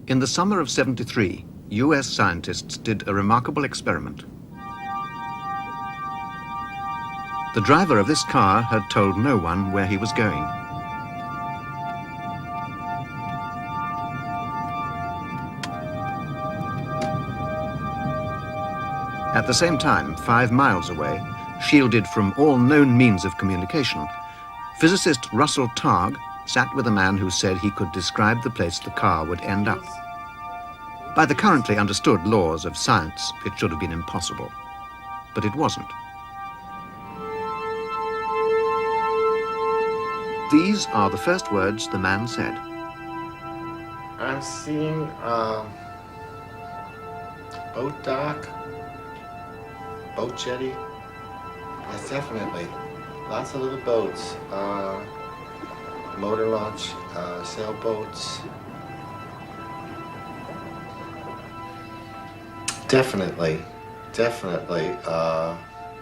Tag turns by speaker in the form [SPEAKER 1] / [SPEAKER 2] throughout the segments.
[SPEAKER 1] In the summer of '73, US scientists did a remarkable experiment. The driver of this car had told no one where he was going. At the same time, 5 miles away, shielded from all known means of communication, physicist Russell Targ sat with a man who said he could describe the place the car would end up. By the currently understood laws of science, it should have been impossible, but it wasn't. These are the first words the man said.
[SPEAKER 2] I'm seeing boat dock, boat jetty. Yes, definitely. Lots of little boats. Motor launch, sailboats. Definitely,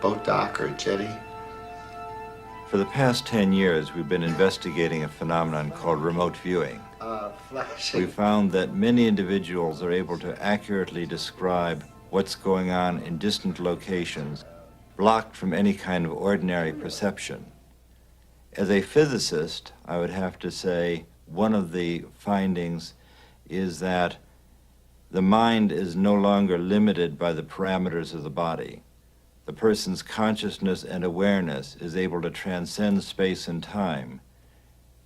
[SPEAKER 2] boat dock or jetty.
[SPEAKER 3] For the past 10 years, we've been investigating a phenomenon called remote viewing.
[SPEAKER 2] Flashing.
[SPEAKER 3] We found that many individuals are able to accurately describe what's going on in distant locations, blocked from any kind of ordinary perception. As a physicist, I would have to say one of the findings is that the mind is no longer limited by the parameters of the body. The person's consciousness and awareness is able to transcend space and time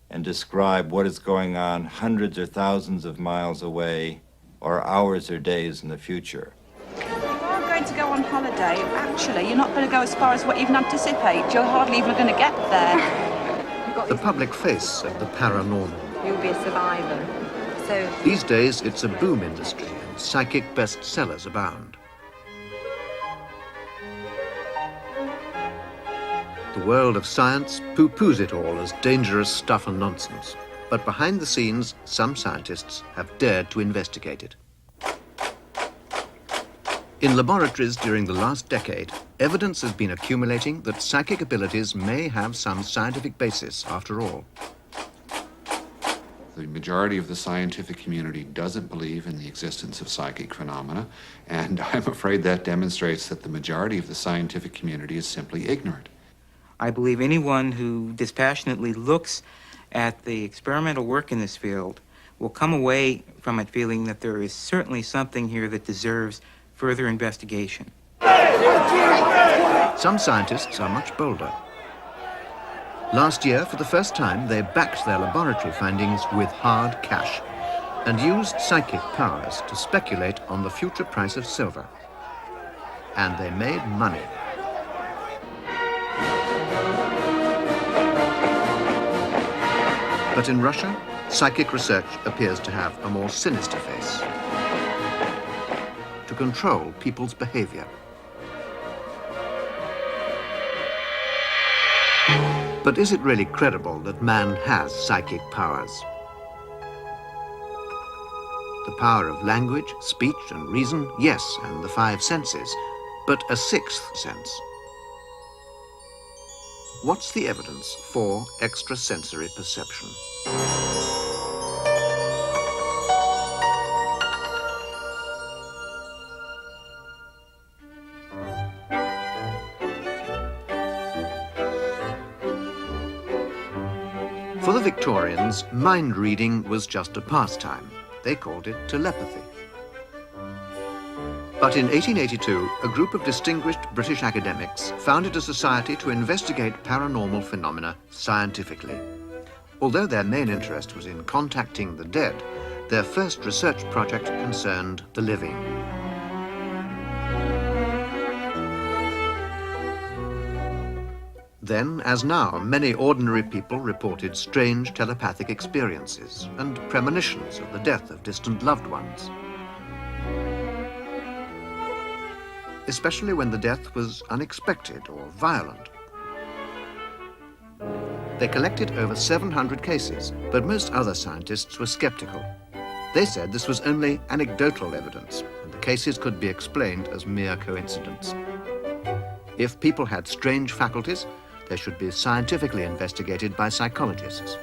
[SPEAKER 3] and describe what is going on hundreds or thousands of miles away or hours or days in the future.
[SPEAKER 4] You are going to go on holiday. Actually, you're not going to go as far as what you even anticipate. You're hardly even going to get there.
[SPEAKER 1] The public face of the paranormal.
[SPEAKER 5] You'll be a survivor. So
[SPEAKER 1] These days, it's a boom industry, and psychic bestsellers abound. The world of science poo-poos it all as dangerous stuff and nonsense. But behind the scenes, some scientists have dared to investigate it. In laboratories during the last decade, evidence has been accumulating that psychic abilities may have some scientific basis after all.
[SPEAKER 6] The majority of the scientific community doesn't believe in the existence of psychic phenomena, and I'm afraid that demonstrates that the majority of the scientific community is simply ignorant.
[SPEAKER 7] I believe anyone who dispassionately looks at the experimental work in this field will come away from it feeling that there is certainly something here that deserves further investigation.
[SPEAKER 1] Some scientists are much bolder. Last year, for the first time, they backed their laboratory findings with hard cash and used psychic powers to speculate on the future price of silver. And they made money. But in Russia, psychic research appears to have a more sinister face. To control people's behavior. But is it really credible that man has psychic powers? The power of language, speech, and reason, yes, and the 5 senses, but a 6th sense. What's the evidence for extrasensory perception? For the Victorians, mind reading was just a pastime. They called it telepathy. But in 1882, a group of distinguished British academics founded a society to investigate paranormal phenomena scientifically. Although their main interest was in contacting the dead, their first research project concerned the living. Then, as now, many ordinary people reported strange telepathic experiences and premonitions of the death of distant loved ones. especially when the death was unexpected or violent. They collected over 700 cases, but most other scientists were skeptical. They said this was only anecdotal evidence, and the cases could be explained as mere coincidence. If people had strange faculties, they should be scientifically investigated by psychologists.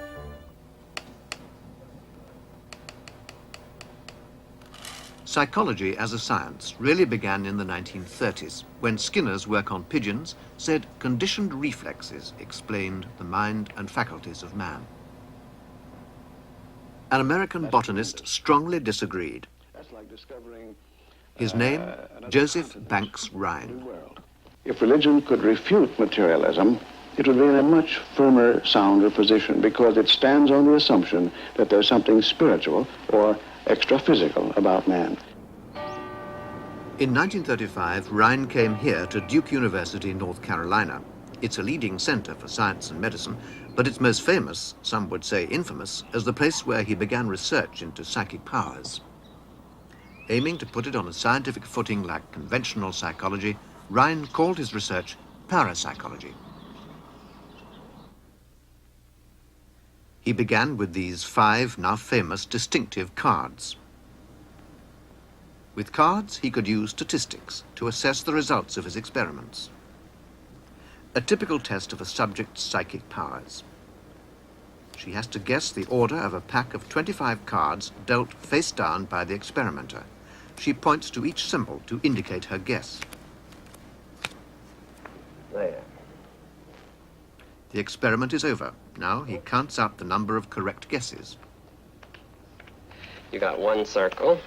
[SPEAKER 1] Psychology as a science really began in the 1930s, when Skinner's work on pigeons said conditioned reflexes explained the mind and faculties of man. An American botanist strongly disagreed. His name, Joseph Banks Rhine.
[SPEAKER 8] If religion could refute materialism, it would be in a much firmer, sounder position because it stands on the assumption that there's something spiritual or extra-physical about man.
[SPEAKER 1] In 1935, Rhine came here to Duke University, North Carolina. It's a leading center for science and medicine, but it's most famous, some would say infamous, as the place where he began research into psychic powers. Aiming to put it on a scientific footing like conventional psychology, Rhine called his research parapsychology. He began with these 5 now famous distinctive cards. With cards, he could use statistics to assess the results of his experiments. A typical test of a subject's psychic powers. She has to guess the order of a pack of 25 cards dealt face down by the experimenter. She points to each symbol to indicate her guess.
[SPEAKER 9] There.
[SPEAKER 1] The experiment is over. Now he counts out the number of correct guesses.
[SPEAKER 9] You got 1 circle,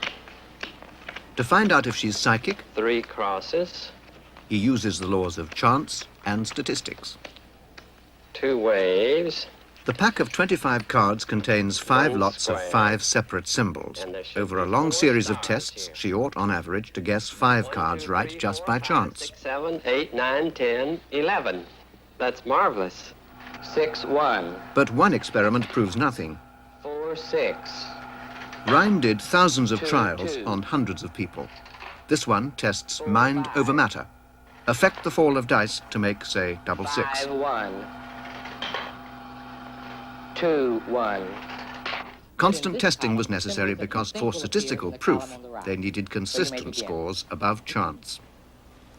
[SPEAKER 1] To find out if she's psychic,
[SPEAKER 9] 3 crosses,
[SPEAKER 1] he uses the laws of chance and statistics.
[SPEAKER 9] 2 waves.
[SPEAKER 1] The pack of 25 cards contains 5
[SPEAKER 9] One
[SPEAKER 1] lots of
[SPEAKER 9] square.
[SPEAKER 1] 5 separate symbols.
[SPEAKER 9] And there should
[SPEAKER 1] Over a
[SPEAKER 9] be
[SPEAKER 1] long
[SPEAKER 9] 4
[SPEAKER 1] series of
[SPEAKER 9] stars
[SPEAKER 1] tests,
[SPEAKER 9] here.
[SPEAKER 1] she ought, on average, to guess 5
[SPEAKER 9] 1,
[SPEAKER 1] cards
[SPEAKER 9] 2,
[SPEAKER 1] right
[SPEAKER 9] 3,
[SPEAKER 1] just
[SPEAKER 9] 4,
[SPEAKER 1] by
[SPEAKER 9] 5,
[SPEAKER 1] chance.
[SPEAKER 9] 6, 7, 8, 9, 10, 11. That's marvelous. 6, 1,
[SPEAKER 1] But one experiment proves nothing.
[SPEAKER 9] 4, 6.
[SPEAKER 1] Rhine did thousands of
[SPEAKER 9] 2,
[SPEAKER 1] trials
[SPEAKER 9] 2.
[SPEAKER 1] on hundreds of people. This one tests mind over matter. Affect the fall of dice to make, say, double 6.
[SPEAKER 9] 5, 1. 2, 1.
[SPEAKER 1] Constant testing was necessary because for statistical proof, they needed consistent scores above chance.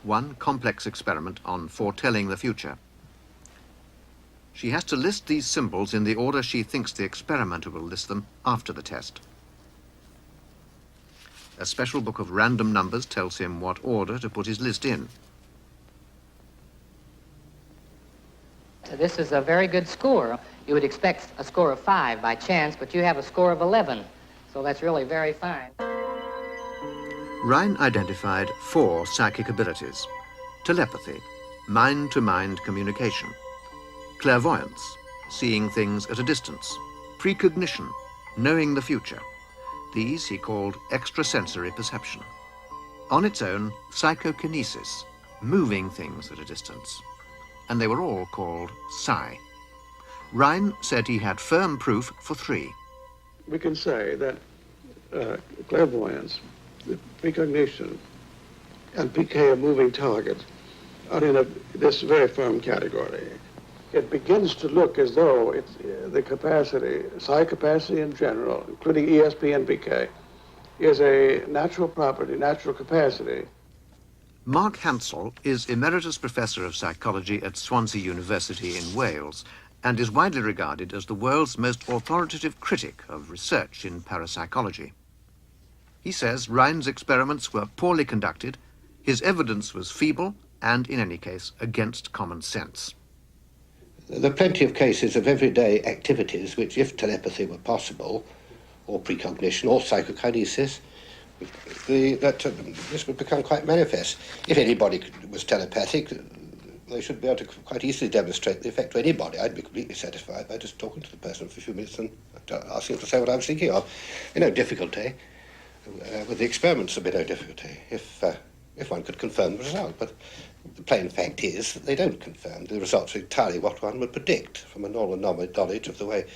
[SPEAKER 1] One complex experiment on foretelling the future. She has to list these symbols in the order she thinks the experimenter will list them after the test. A special book of random numbers tells him what order to put his list in.
[SPEAKER 10] This is a very good score. You would expect a score of 5 by chance, but you have a score of 11. So that's really very fine.
[SPEAKER 1] Rhine identified 4 psychic abilities: telepathy, mind-to-mind communication; clairvoyance, seeing things at a distance; precognition, knowing the future. These he called extrasensory perception. On its own, psychokinesis, moving things at a distance. And they were all called psi. Rhine said he had firm proof for 3.
[SPEAKER 8] We can say that clairvoyance, precognition, and PK of moving targets are in this very firm category. It begins to look as though it's the capacity, psi capacity in general, including ESP and PK, is a natural property, natural capacity.
[SPEAKER 1] Mark Hansel is Emeritus Professor of Psychology at Swansea University in Wales and is widely regarded as the world's most authoritative critic of research in parapsychology. He says Rhine's experiments were poorly conducted, his evidence was feeble, and, in any case, against common sense.
[SPEAKER 11] There are plenty of cases of everyday activities which, if telepathy were possible, or precognition, or psychokinesis, this would become quite manifest. If anybody was telepathic, they should be able to quite easily demonstrate the effect to anybody. I'd be completely satisfied by just talking to the person for a few minutes and asking to say what I was thinking of. No difficulty. With the experiments, there'd be no difficulty if one could confirm the result. But the plain fact is that they don't confirm. The results are entirely what one would predict from a normal knowledge of the way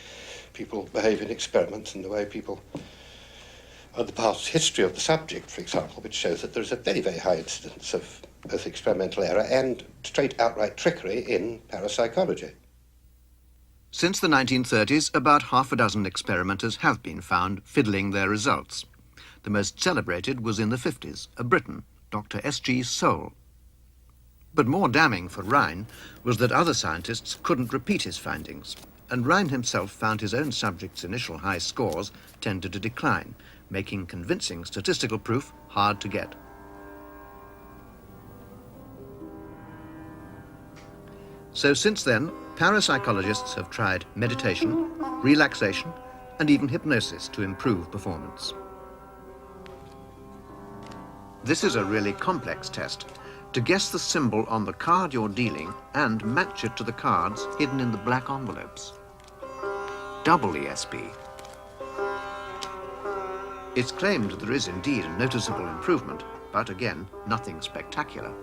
[SPEAKER 11] people behave in experiments and the way people... the past history of the subject, for example, which shows that there is a very, very high incidence of both experimental error and straight outright trickery in parapsychology.
[SPEAKER 1] Since the 1930s, about half a dozen experimenters have been found fiddling their results. The most celebrated was in the 50s, a Briton, Dr. S.G. Soule. But more damning for Rhine was that other scientists couldn't repeat his findings, and Rhine himself found his own subjects' initial high scores tended to decline, making convincing statistical proof hard to get. So since then, parapsychologists have tried meditation, relaxation, and even hypnosis to improve performance. This is a really complex test, to guess the symbol on the card you're dealing and match it to the cards hidden in the black envelopes. Double ESP. It's claimed there is indeed a noticeable improvement, but again, nothing spectacular.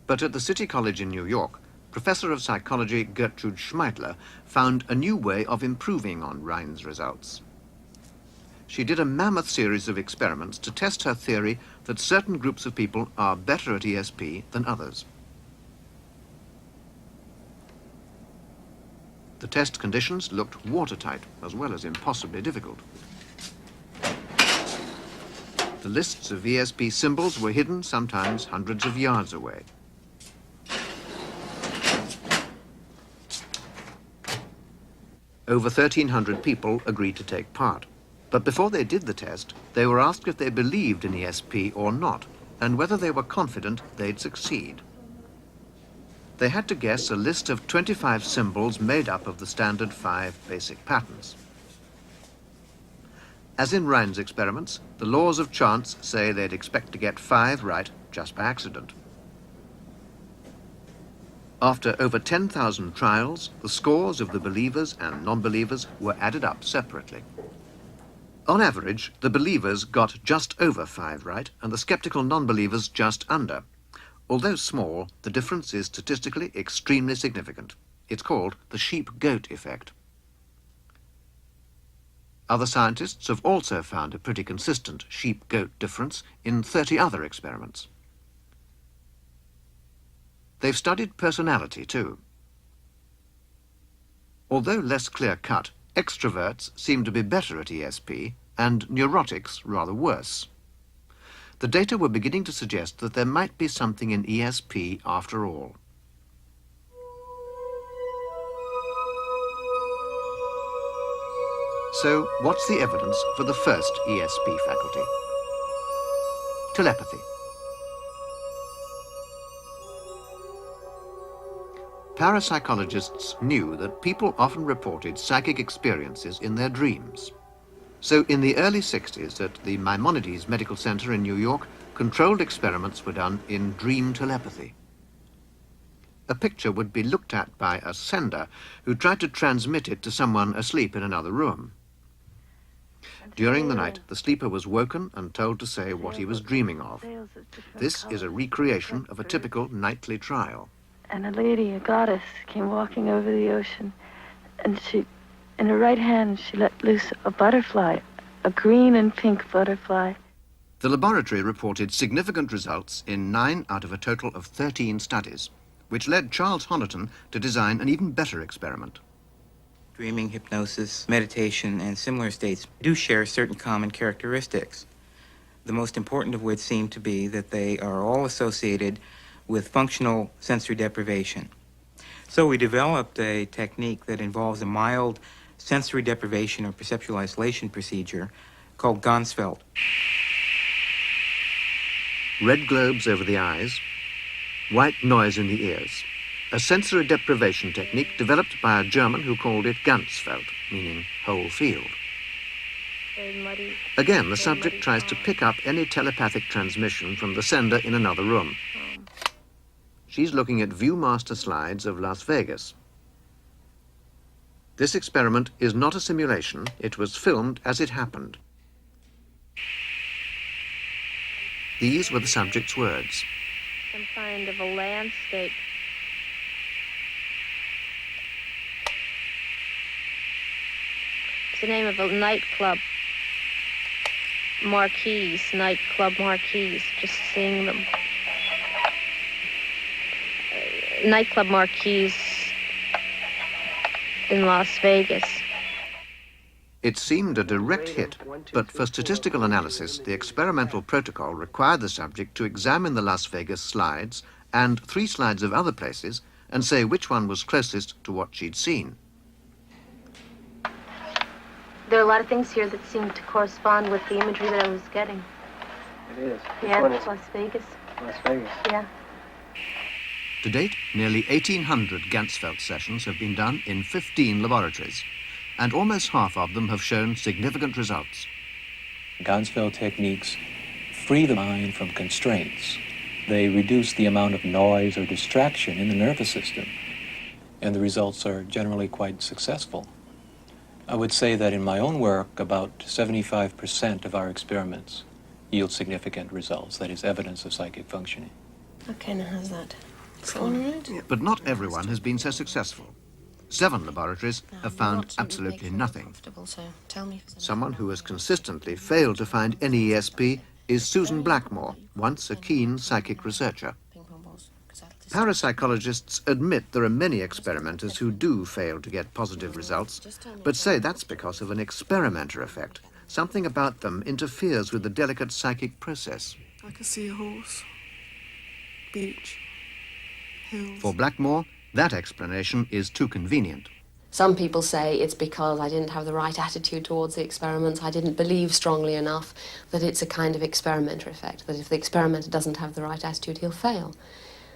[SPEAKER 1] But at the City College in New York, Professor of Psychology Gertrude Schmeidler found a new way of improving on Rhine's results. She did a mammoth series of experiments to test her theory that certain groups of people are better at ESP than others. The test conditions looked watertight as well as impossibly difficult. The lists of ESP symbols were hidden sometimes hundreds of yards away. Over 1,300 people agreed to take part. But before they did the test, they were asked if they believed in ESP or not, and whether they were confident they'd succeed. They had to guess a list of 25 symbols made up of the standard 5 basic patterns. As in Rhine's experiments, the laws of chance say they'd expect to get 5 right just by accident. After over 10,000 trials, the scores of the believers and non-believers were added up separately. On average, the believers got just over 5 right, and the skeptical non-believers just under. Although small, the difference is statistically extremely significant. It's called the sheep-goat effect. Other scientists have also found a pretty consistent sheep-goat difference in 30 other experiments. They've studied personality, too. Although less clear-cut, extroverts seem to be better at ESP, and neurotics rather worse. The data were beginning to suggest that there might be something in ESP after all. So, what's the evidence for the first ESP faculty? Telepathy. Parapsychologists knew that people often reported psychic experiences in their dreams. So in the early 60s at the Maimonides Medical Center in New York, controlled experiments were done in dream telepathy. A picture would be looked at by a sender who tried to transmit it to someone asleep in another room. During the night, the sleeper was woken and told to say what he was dreaming of. This is a recreation of a typical nightly trial.
[SPEAKER 12] And a lady, a goddess, came walking over the ocean, and in her right hand, she let loose a butterfly, a green and pink butterfly.
[SPEAKER 1] The laboratory reported significant results in 9 out of a total of 13 studies, which led Charles Honiton to design an even better experiment.
[SPEAKER 7] Dreaming, hypnosis, meditation, and similar states do share certain common characteristics, the most important of which seem to be that they are all associated with functional sensory deprivation. So we developed a technique that involves a mild sensory deprivation or perceptual isolation procedure called Ganzfeld.
[SPEAKER 1] Red globes over the eyes, white noise in the ears. A sensory deprivation technique developed by a German who called it Ganzfeld, meaning whole field. Again, the subject tries to pick up any telepathic transmission from the sender in another room. She's looking at Viewmaster slides of Las Vegas. This experiment is not a simulation. It was filmed as it happened. These were the subject's words.
[SPEAKER 12] Some kind of a landscape. It's the name of a nightclub. marquees, nightclub marquees, just seeing them. Nightclub marquees in Las Vegas.
[SPEAKER 1] It seemed a direct hit, but for statistical analysis, the experimental protocol required the subject to examine the Las Vegas slides and 3 slides of other places and say which one was closest to what she'd seen.
[SPEAKER 12] There are a lot of things here that seem to correspond with the imagery that I was getting.
[SPEAKER 9] It is.
[SPEAKER 12] Yeah, it's Las Vegas.
[SPEAKER 9] Las Vegas.
[SPEAKER 12] Yeah.
[SPEAKER 1] To date, nearly 1,800 Ganzfeld sessions have been done in 15 laboratories, and almost half of them have shown significant results.
[SPEAKER 13] Ganzfeld techniques free the mind from constraints. They reduce the amount of noise or distraction in the nervous system, and the results are generally quite successful. I would say that in my own work, about 75% of our experiments yield significant results, that is, evidence of psychic functioning.
[SPEAKER 14] Okay, now how's that? All right?
[SPEAKER 1] But not everyone has been so successful. 7 laboratories have found absolutely nothing.
[SPEAKER 14] So tell me.
[SPEAKER 1] Someone who has consistently failed to find any ESP is Susan Blackmore, once a keen psychic researcher. Parapsychologists admit there are many experimenters who do fail to get positive results, but say that's because of an experimenter effect. Something about them interferes with the delicate psychic process.
[SPEAKER 14] I can see a horse, beach, hills.
[SPEAKER 1] For Blackmore, that explanation is too convenient.
[SPEAKER 14] Some people say it's because I didn't have the right attitude towards the experiments. I didn't believe strongly enough that it's a kind of experimenter effect, that if the experimenter doesn't have the right attitude, he'll fail.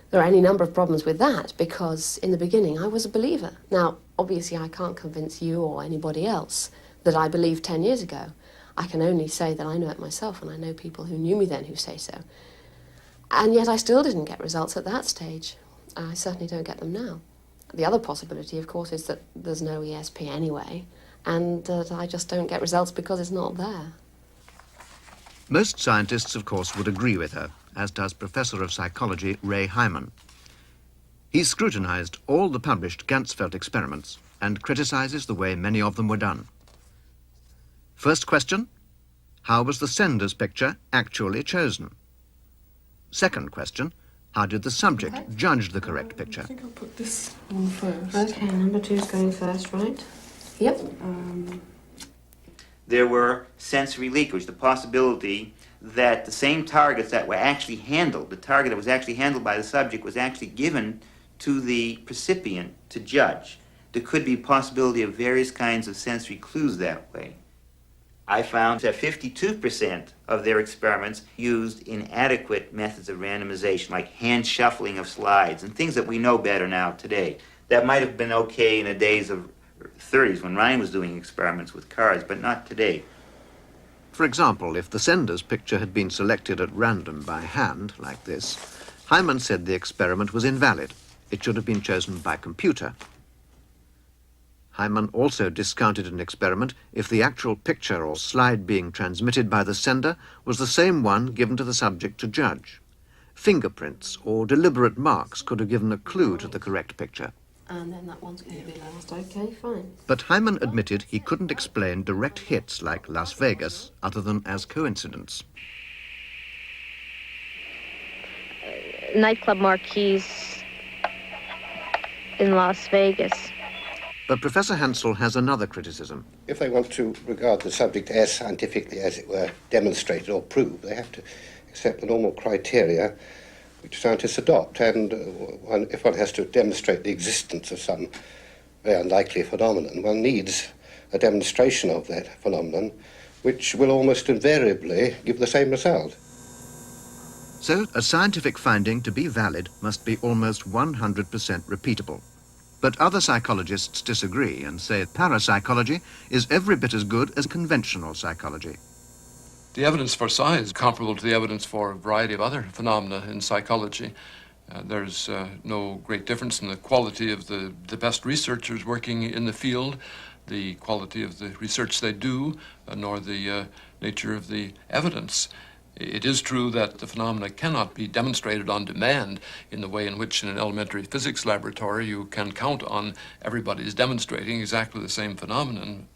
[SPEAKER 14] There are any number of problems with that because in the beginning I was a believer. Now, obviously I can't convince you or anybody else that I believed 10 years ago. I can only say that I know it myself, and I know people who knew me then who say so. And yet I still didn't get results at that stage. I certainly don't get them now. The other possibility, of course, is that there's no ESP anyway, and that I just don't get results because it's not there.
[SPEAKER 1] Most scientists, of course, would agree with her, as does Professor of Psychology Ray Hyman. He's scrutinized all the published Ganzfeld experiments and criticizes the way many of them were done. First question, how was the sender's picture actually chosen? Second question, how did the subject judge the correct picture?
[SPEAKER 14] I think I'll put this one first.
[SPEAKER 15] Okay, number 2 is going first, right?
[SPEAKER 14] Yep.
[SPEAKER 7] There were sensory leakage, the possibility that the same targets that were actually handled, the target that was actually handled by the subject was actually given to the recipient to judge. There could be possibility of various kinds of sensory clues that way. I found that 52% of their experiments used inadequate methods of randomization, like hand shuffling of slides and things that we know better now today. That might have been okay in the days of 30s when Ryan was doing experiments with cards, but not today.
[SPEAKER 1] For example, if the sender's picture had been selected at random by hand, like this, Hyman said the experiment was invalid. It should have been chosen by computer. Hyman also discounted an experiment if the actual picture or slide being transmitted by the sender was the same one given to the subject to judge. Fingerprints or deliberate marks could have given a clue to the correct picture.
[SPEAKER 14] And then that one's going to be last. Okay, fine.
[SPEAKER 1] But Hyman admitted he couldn't explain direct hits like Las Vegas other than as coincidence.
[SPEAKER 12] Nightclub marquees in Las Vegas.
[SPEAKER 1] But Professor Hansel has another criticism.
[SPEAKER 11] If they want to regard the subject as scientifically, as it were, demonstrated or proved, they have to accept the normal criteria which scientists adopt. And if one has to demonstrate the existence of some very unlikely phenomenon, one needs a demonstration of that phenomenon, which will almost invariably give the same result.
[SPEAKER 1] So, a scientific finding to be valid must be almost 100% repeatable. But other psychologists disagree and say parapsychology is every bit as good as conventional psychology.
[SPEAKER 16] The evidence for psi is comparable to the evidence for a variety of other phenomena in psychology. There's no great difference in the quality of the best researchers working in the field, the quality of the research they do, nor the nature of the evidence. It is true that the phenomena cannot be demonstrated on demand in the way in which in an elementary physics laboratory you can count on everybody's demonstrating exactly the same phenomenon.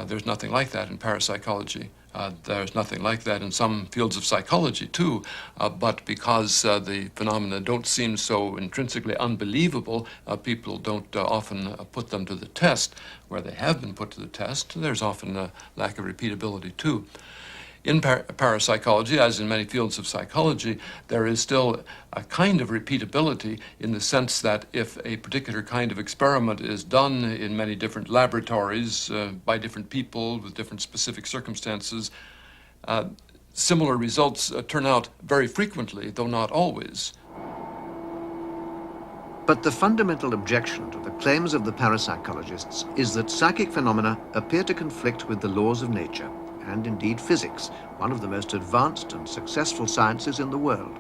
[SPEAKER 16] There's nothing like that in parapsychology. There's nothing like that in some fields of psychology, too. But because the phenomena don't seem so intrinsically unbelievable, people don't often put them to the test. Where they have been put to the test, there's often a lack of repeatability, too. In parapsychology, as in many fields of psychology, there is still a kind of repeatability in the sense that if a particular kind of experiment is done in many different laboratories by different people with different specific circumstances, similar results turn out very frequently, though not always.
[SPEAKER 1] But the fundamental objection to the claims of the parapsychologists is that psychic phenomena appear to conflict with the laws of nature, and indeed physics, one of the most advanced and successful sciences in the world.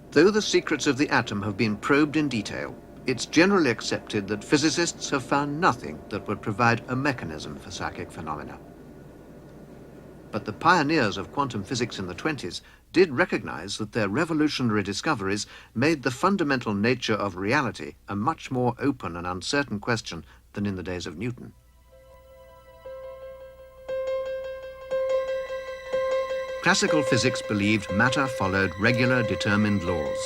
[SPEAKER 1] Though the secrets of the atom have been probed in detail, it's generally accepted that physicists have found nothing that would provide a mechanism for psychic phenomena. But the pioneers of quantum physics in the 20s did recognize that their revolutionary discoveries made the fundamental nature of reality a much more open and uncertain question than in the days of Newton. Classical physics believed matter followed regular determined laws.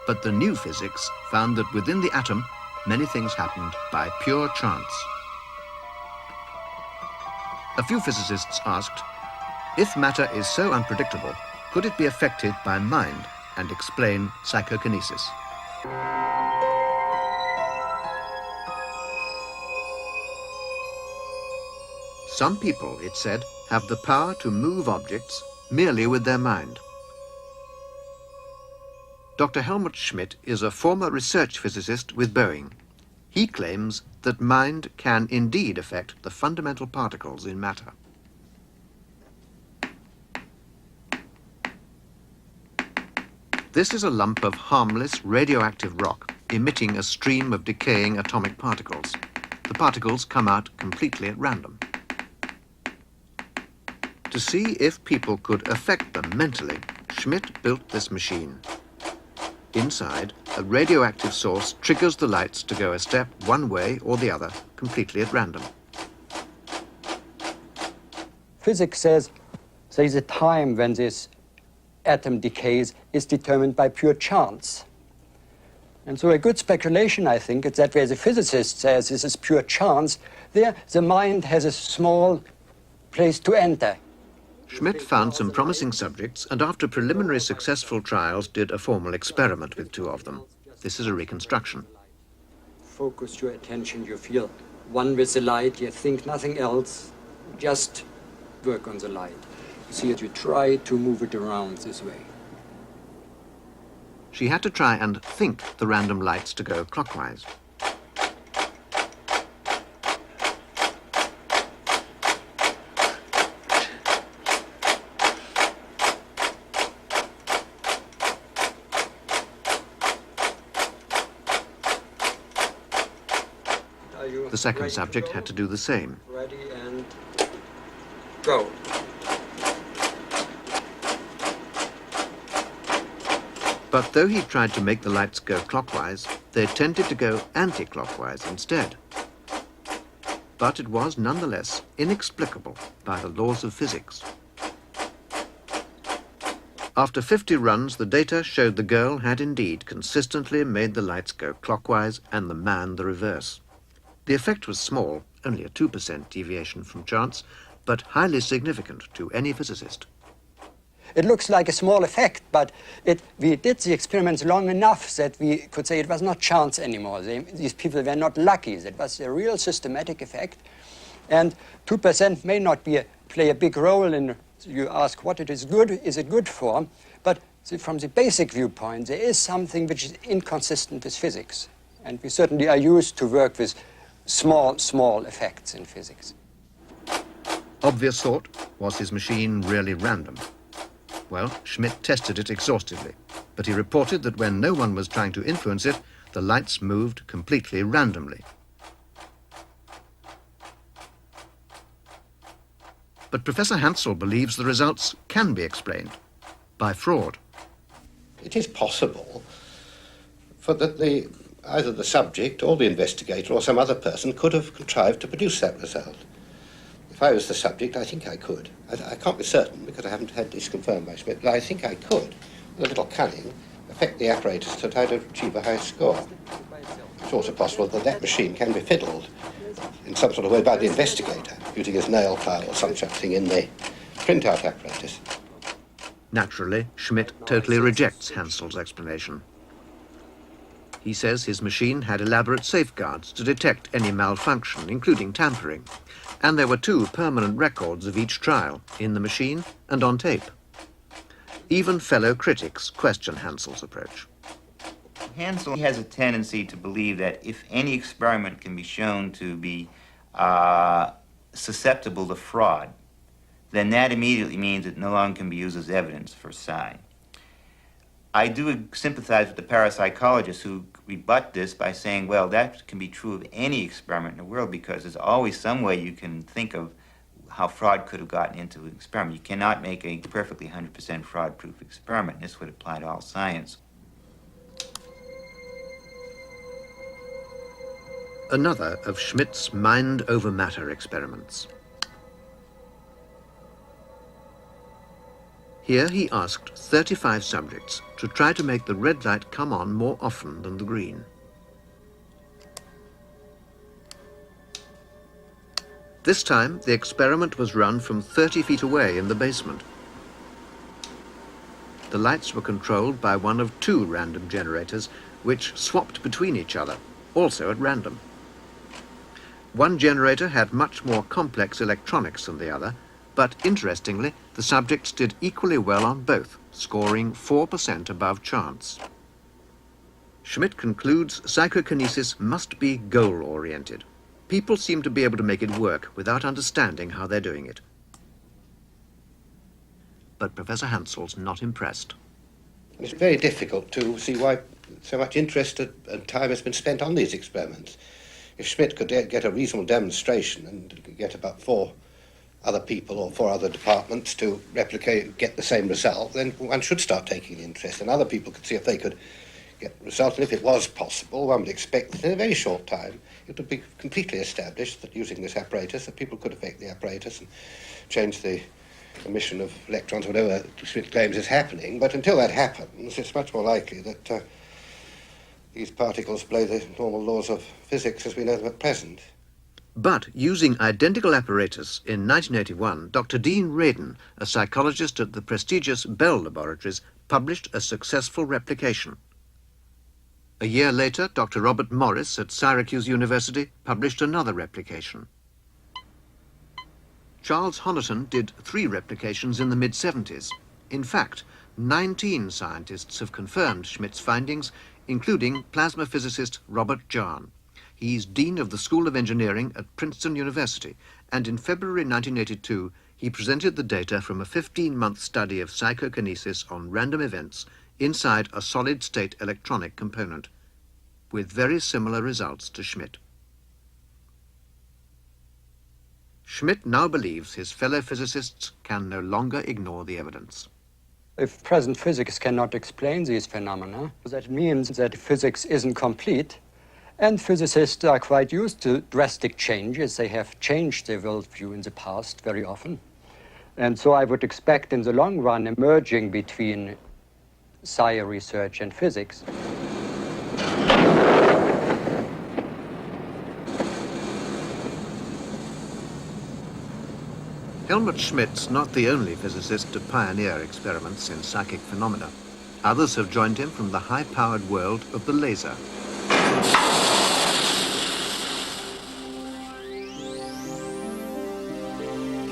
[SPEAKER 1] But the new physics found that within the atom, many things happened by pure chance. A few physicists asked, if matter is so unpredictable, could it be affected by mind and explain psychokinesis? Some people, it said, have the power to move objects merely with their mind. Dr. Helmut Schmidt is a former research physicist with Boeing. He claims that mind can indeed affect the fundamental particles in matter. This is a lump of harmless radioactive rock emitting a stream of decaying atomic particles. The particles come out completely at random. To see if people could affect them mentally, Schmidt built this machine. Inside, a radioactive source triggers the lights to go a step one way or the other, completely at random.
[SPEAKER 17] Physics says there is a time when this atom decays is determined by pure chance. And so a good speculation, I think, is that where the physicist says this is pure chance, there the mind has a small place to enter.
[SPEAKER 1] Schmidt found some promising subjects and after preliminary successful trials did a formal experiment with two of them. This is a reconstruction.
[SPEAKER 17] Focus your attention, you feel one with the light, you think nothing else, just work on the light. See it, you try to move it around this way.
[SPEAKER 1] She had to try and think the random lights to go clockwise. The second subject had to do the same.
[SPEAKER 17] Ready and go.
[SPEAKER 1] But though he tried to make the lights go clockwise, they tended to go anti-clockwise instead. But it was nonetheless inexplicable by the laws of physics. After 50 runs, the data showed the girl had indeed consistently made the lights go clockwise and the man the reverse. The effect was small, only a 2% deviation from chance, but highly significant to any physicist.
[SPEAKER 17] It looks like a small effect, but we did the experiments long enough that we could say it was not chance anymore. These people were not lucky. That was a real systematic effect. And 2% may not play a big role in, you ask what it is good for, but from the basic viewpoint, there is something which is inconsistent with physics. And we certainly are used to work with small effects in physics.
[SPEAKER 1] Obvious thought, was his machine really random? Well, Schmidt tested it exhaustively, but he reported that when no one was trying to influence it, the lights moved completely randomly. But Professor Hansel believes the results can be explained by fraud.
[SPEAKER 11] It is possible for that either the subject or the investigator or some other person could have contrived to produce that result. If I was the subject, I think I could. I can't be certain because I haven't had this confirmed by Schmidt, but I think I could, with a little cunning, affect the apparatus to try to achieve a high score. It's also possible that that machine can be fiddled in some sort of way by the investigator, using his nail file or some such thing in the printout apparatus.
[SPEAKER 1] Naturally, Schmidt totally rejects Hansel's explanation. He says his machine had elaborate safeguards to detect any malfunction, including tampering, and there were 2 permanent records of each trial, in the machine and on tape. Even fellow critics question Hansel's approach.
[SPEAKER 18] Hansel has a tendency to believe that if any experiment can be shown to be susceptible to fraud, then that immediately means it no longer can be used as evidence for psi. I do sympathize with the parapsychologists who rebut this by saying, well, that can be true of any experiment in the world because there's always some way you can think of how fraud could have gotten into an experiment. You cannot make a perfectly 100% fraud-proof experiment. This would apply to all science.
[SPEAKER 1] Another of Schmidt's mind-over-matter experiments. Here he asked 35 subjects to try to make the red light come on more often than the green. This time, the experiment was run from 30 feet away in the basement. The lights were controlled by one of 2 random generators, which swapped between each other, also at random. One generator had much more complex electronics than the other, but interestingly, the subjects did equally well on both, scoring 4% above chance. Schmidt concludes psychokinesis must be goal-oriented. People seem to be able to make it work without understanding how they're doing it. But Professor Hansel's not impressed.
[SPEAKER 11] It's very difficult to see why so much interest and time has been spent on these experiments. If Schmidt could get a reasonable demonstration and get about 4 other people or 4 other departments to get the same result, then one should start taking interest. And other people could see if they could get the result. And if it was possible, one would expect that in a very short time it would be completely established that using this apparatus, that people could affect the apparatus and change the emission of electrons, whatever Schmidt claims is happening. But until that happens, it's much more likely that these particles play the normal laws of physics as we know them at present.
[SPEAKER 1] But using identical apparatus in 1981, Dr. Dean Radin, a psychologist at the prestigious Bell Laboratories, published a successful replication. A year later, Dr. Robert Morris at Syracuse University published another replication. Charles Honiton did 3 replications in the mid-70s. In fact, 19 scientists have confirmed Schmidt's findings, including plasma physicist Robert Jahn. He's Dean of the School of Engineering at Princeton University, and in February 1982, he presented the data from a 15-month study of psychokinesis on random events inside a solid-state electronic component, with very similar results to Schmidt. Schmidt now believes his fellow physicists can no longer ignore the evidence.
[SPEAKER 17] If present physics cannot explain these phenomena, that means that physics isn't complete, and physicists are quite used to drastic changes. They have changed their worldview in the past very often. And so I would expect in the long run a merging between psi research and physics.
[SPEAKER 1] Helmut Schmidt's not the only physicist to pioneer experiments in psychic phenomena. Others have joined him from the high-powered world of the laser.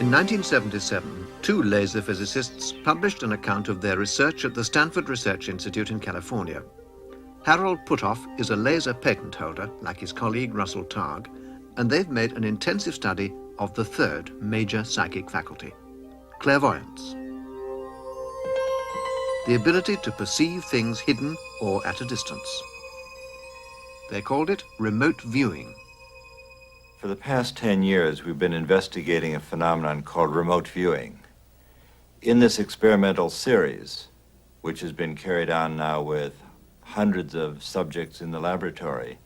[SPEAKER 1] In 1977, 2 laser physicists published an account of their research at the Stanford Research Institute in California. Harold Puthoff is a laser patent holder, like his colleague Russell Targ, and they've made an intensive study of the 3rd major psychic faculty, clairvoyance. The ability to perceive things hidden or at a distance. They called it remote viewing.
[SPEAKER 3] For the past 10 years, we've been investigating a phenomenon called remote viewing. In this experimental series, which has been carried on now with hundreds of subjects in the laboratory,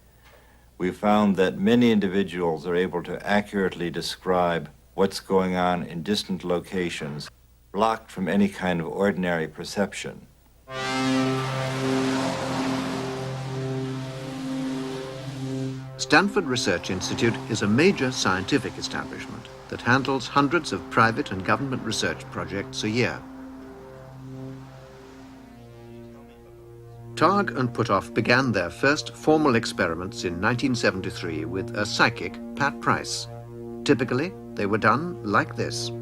[SPEAKER 3] we found that many individuals are able to accurately describe what's going on in distant locations, blocked from any kind of ordinary perception.
[SPEAKER 1] Stanford Research Institute is a major scientific establishment that handles hundreds of private and government research projects a year. Targ and Puthoff began their first formal experiments in 1973 with a psychic, Pat Price. Typically, they were done like this.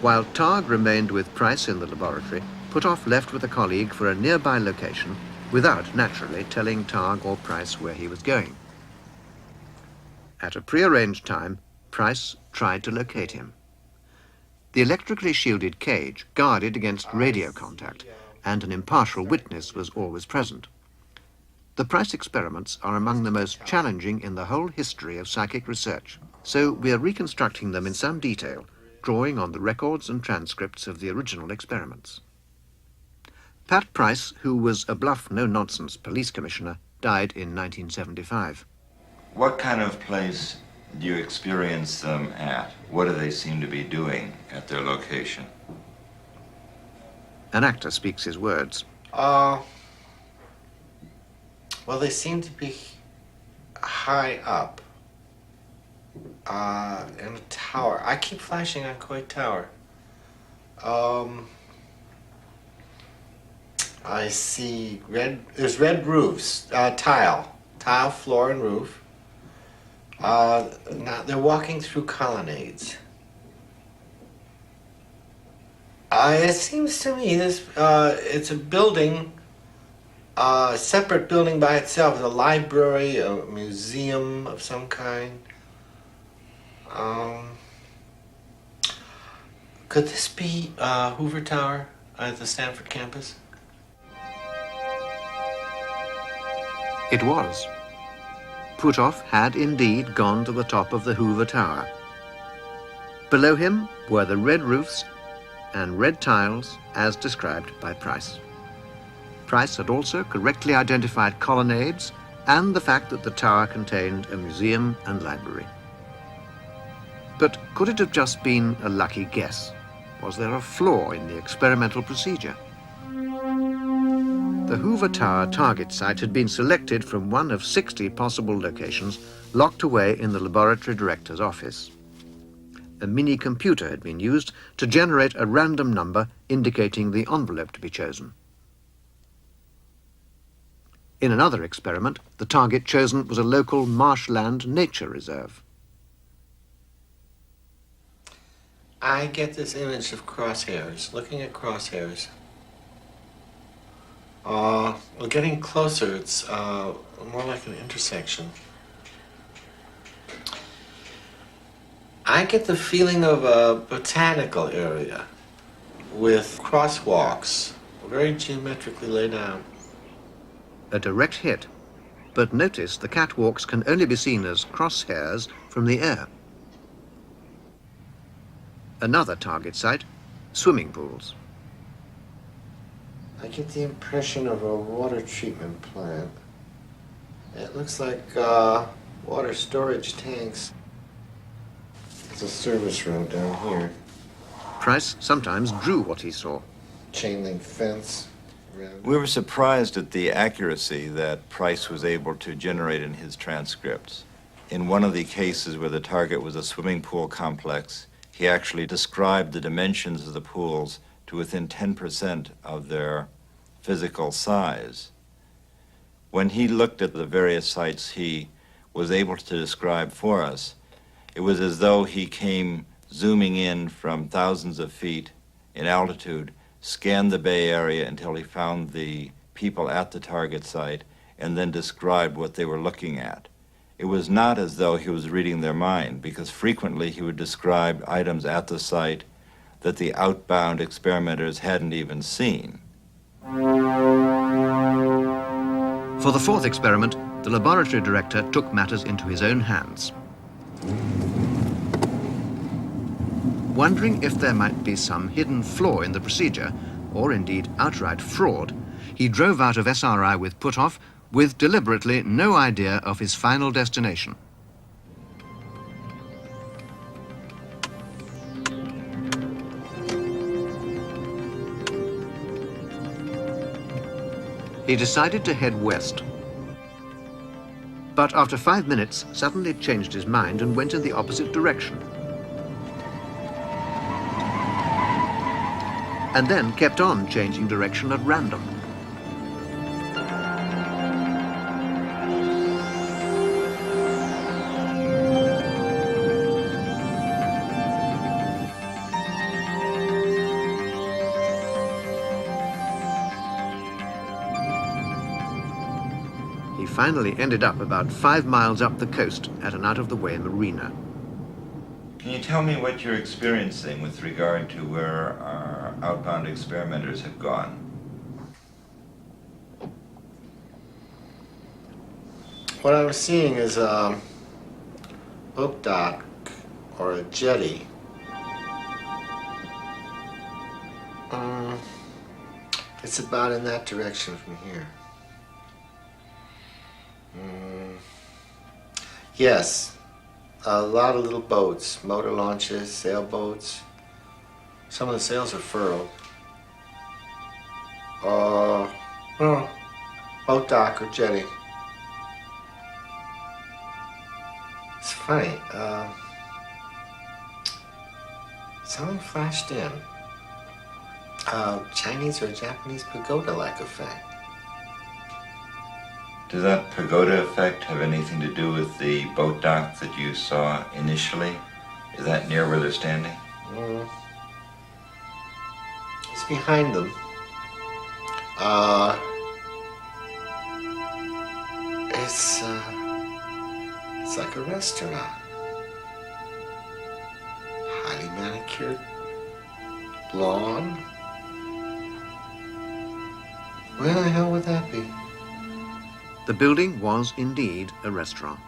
[SPEAKER 1] While Targ remained with Price in the laboratory, Puthoff left with a colleague for a nearby location without, naturally, telling Targ or Price where he was going. At a prearranged time, Price tried to locate him. The electrically shielded cage guarded against radio contact, and an impartial witness was always present. The Price experiments are among the most challenging in the whole history of psychic research, so we are reconstructing them in some detail, drawing on the records and transcripts of the original experiments. Pat Price, who was a bluff, no-nonsense police commissioner, died in 1975.
[SPEAKER 3] What kind of place do you experience them at? What do they seem to be doing at their location?
[SPEAKER 1] An actor speaks his words.
[SPEAKER 2] Well, they seem to be high up in a tower. I keep flashing on Coit Tower. I see there's red roofs, tile floor and roof. Now they're walking through colonnades. It seems to me this it's a building, a separate building by itself, a library, a museum of some kind. Could this be Hoover Tower at the Stanford campus?
[SPEAKER 1] It was. Puthoff had indeed gone to the top of the Hoover Tower. Below him were the red roofs and red tiles as described by Price. Price had also correctly identified colonnades and the fact that the tower contained a museum and library. But could it have just been a lucky guess? Was there a flaw in the experimental procedure? The Hoover Tower target site had been selected from one of 60 possible locations locked away in the laboratory director's office. A mini computer had been used to generate a random number indicating the envelope to be chosen. In another experiment, the target chosen was a local marshland nature reserve.
[SPEAKER 2] I get this image of crosshairs, looking at crosshairs. Well, getting closer, it's more like an intersection. I get the feeling of a botanical area with crosswalks, very geometrically laid out.
[SPEAKER 1] A direct hit, but notice the catwalks can only be seen as crosshairs from the air. Another target site, swimming pools.
[SPEAKER 2] I get the impression of a water treatment plant. It looks like water storage tanks. There's a service road down here.
[SPEAKER 1] Price sometimes drew what he saw.
[SPEAKER 2] Chain link fence.
[SPEAKER 3] We were surprised at the accuracy that Price was able to generate in his transcripts. In one of the cases where the target was a swimming pool complex, he actually described the dimensions of the pools to within 10% of their physical size. When he looked at the various sites he was able to describe for us, it was as though he came zooming in from thousands of feet in altitude, scanned the Bay Area until he found the people at the target site, and then described what they were looking at. It was not as though he was reading their mind, because frequently he would describe items at the site that the outbound experimenters hadn't even seen.
[SPEAKER 1] For the fourth experiment, the laboratory director took matters into his own hands. Wondering if there might be some hidden flaw in the procedure, or indeed outright fraud, he drove out of SRI with Puthoff with deliberately no idea of his final destination. He decided to head west, but after 5 minutes suddenly changed his mind and went in the opposite direction. And then kept on changing direction at random. He finally ended up about 5 miles up the coast at an out-of-the-way marina.
[SPEAKER 3] Can you tell me what you're experiencing with regard to where our outbound experimenters have gone?
[SPEAKER 2] What I was seeing is a boat dock or a jetty. It's about in that direction from here. Yes, a lot of little boats, motor launches, sailboats. Some of the sails are furled. Boat dock or jetty. It's funny. Someone flashed in. Chinese or Japanese pagoda-like effect.
[SPEAKER 3] Does that pagoda effect have anything to do with the boat dock that you saw initially? Is that near where they're standing?
[SPEAKER 2] It's behind them. It's like a restaurant. Highly manicured lawn. Where the hell would that be?
[SPEAKER 1] The building was indeed a restaurant.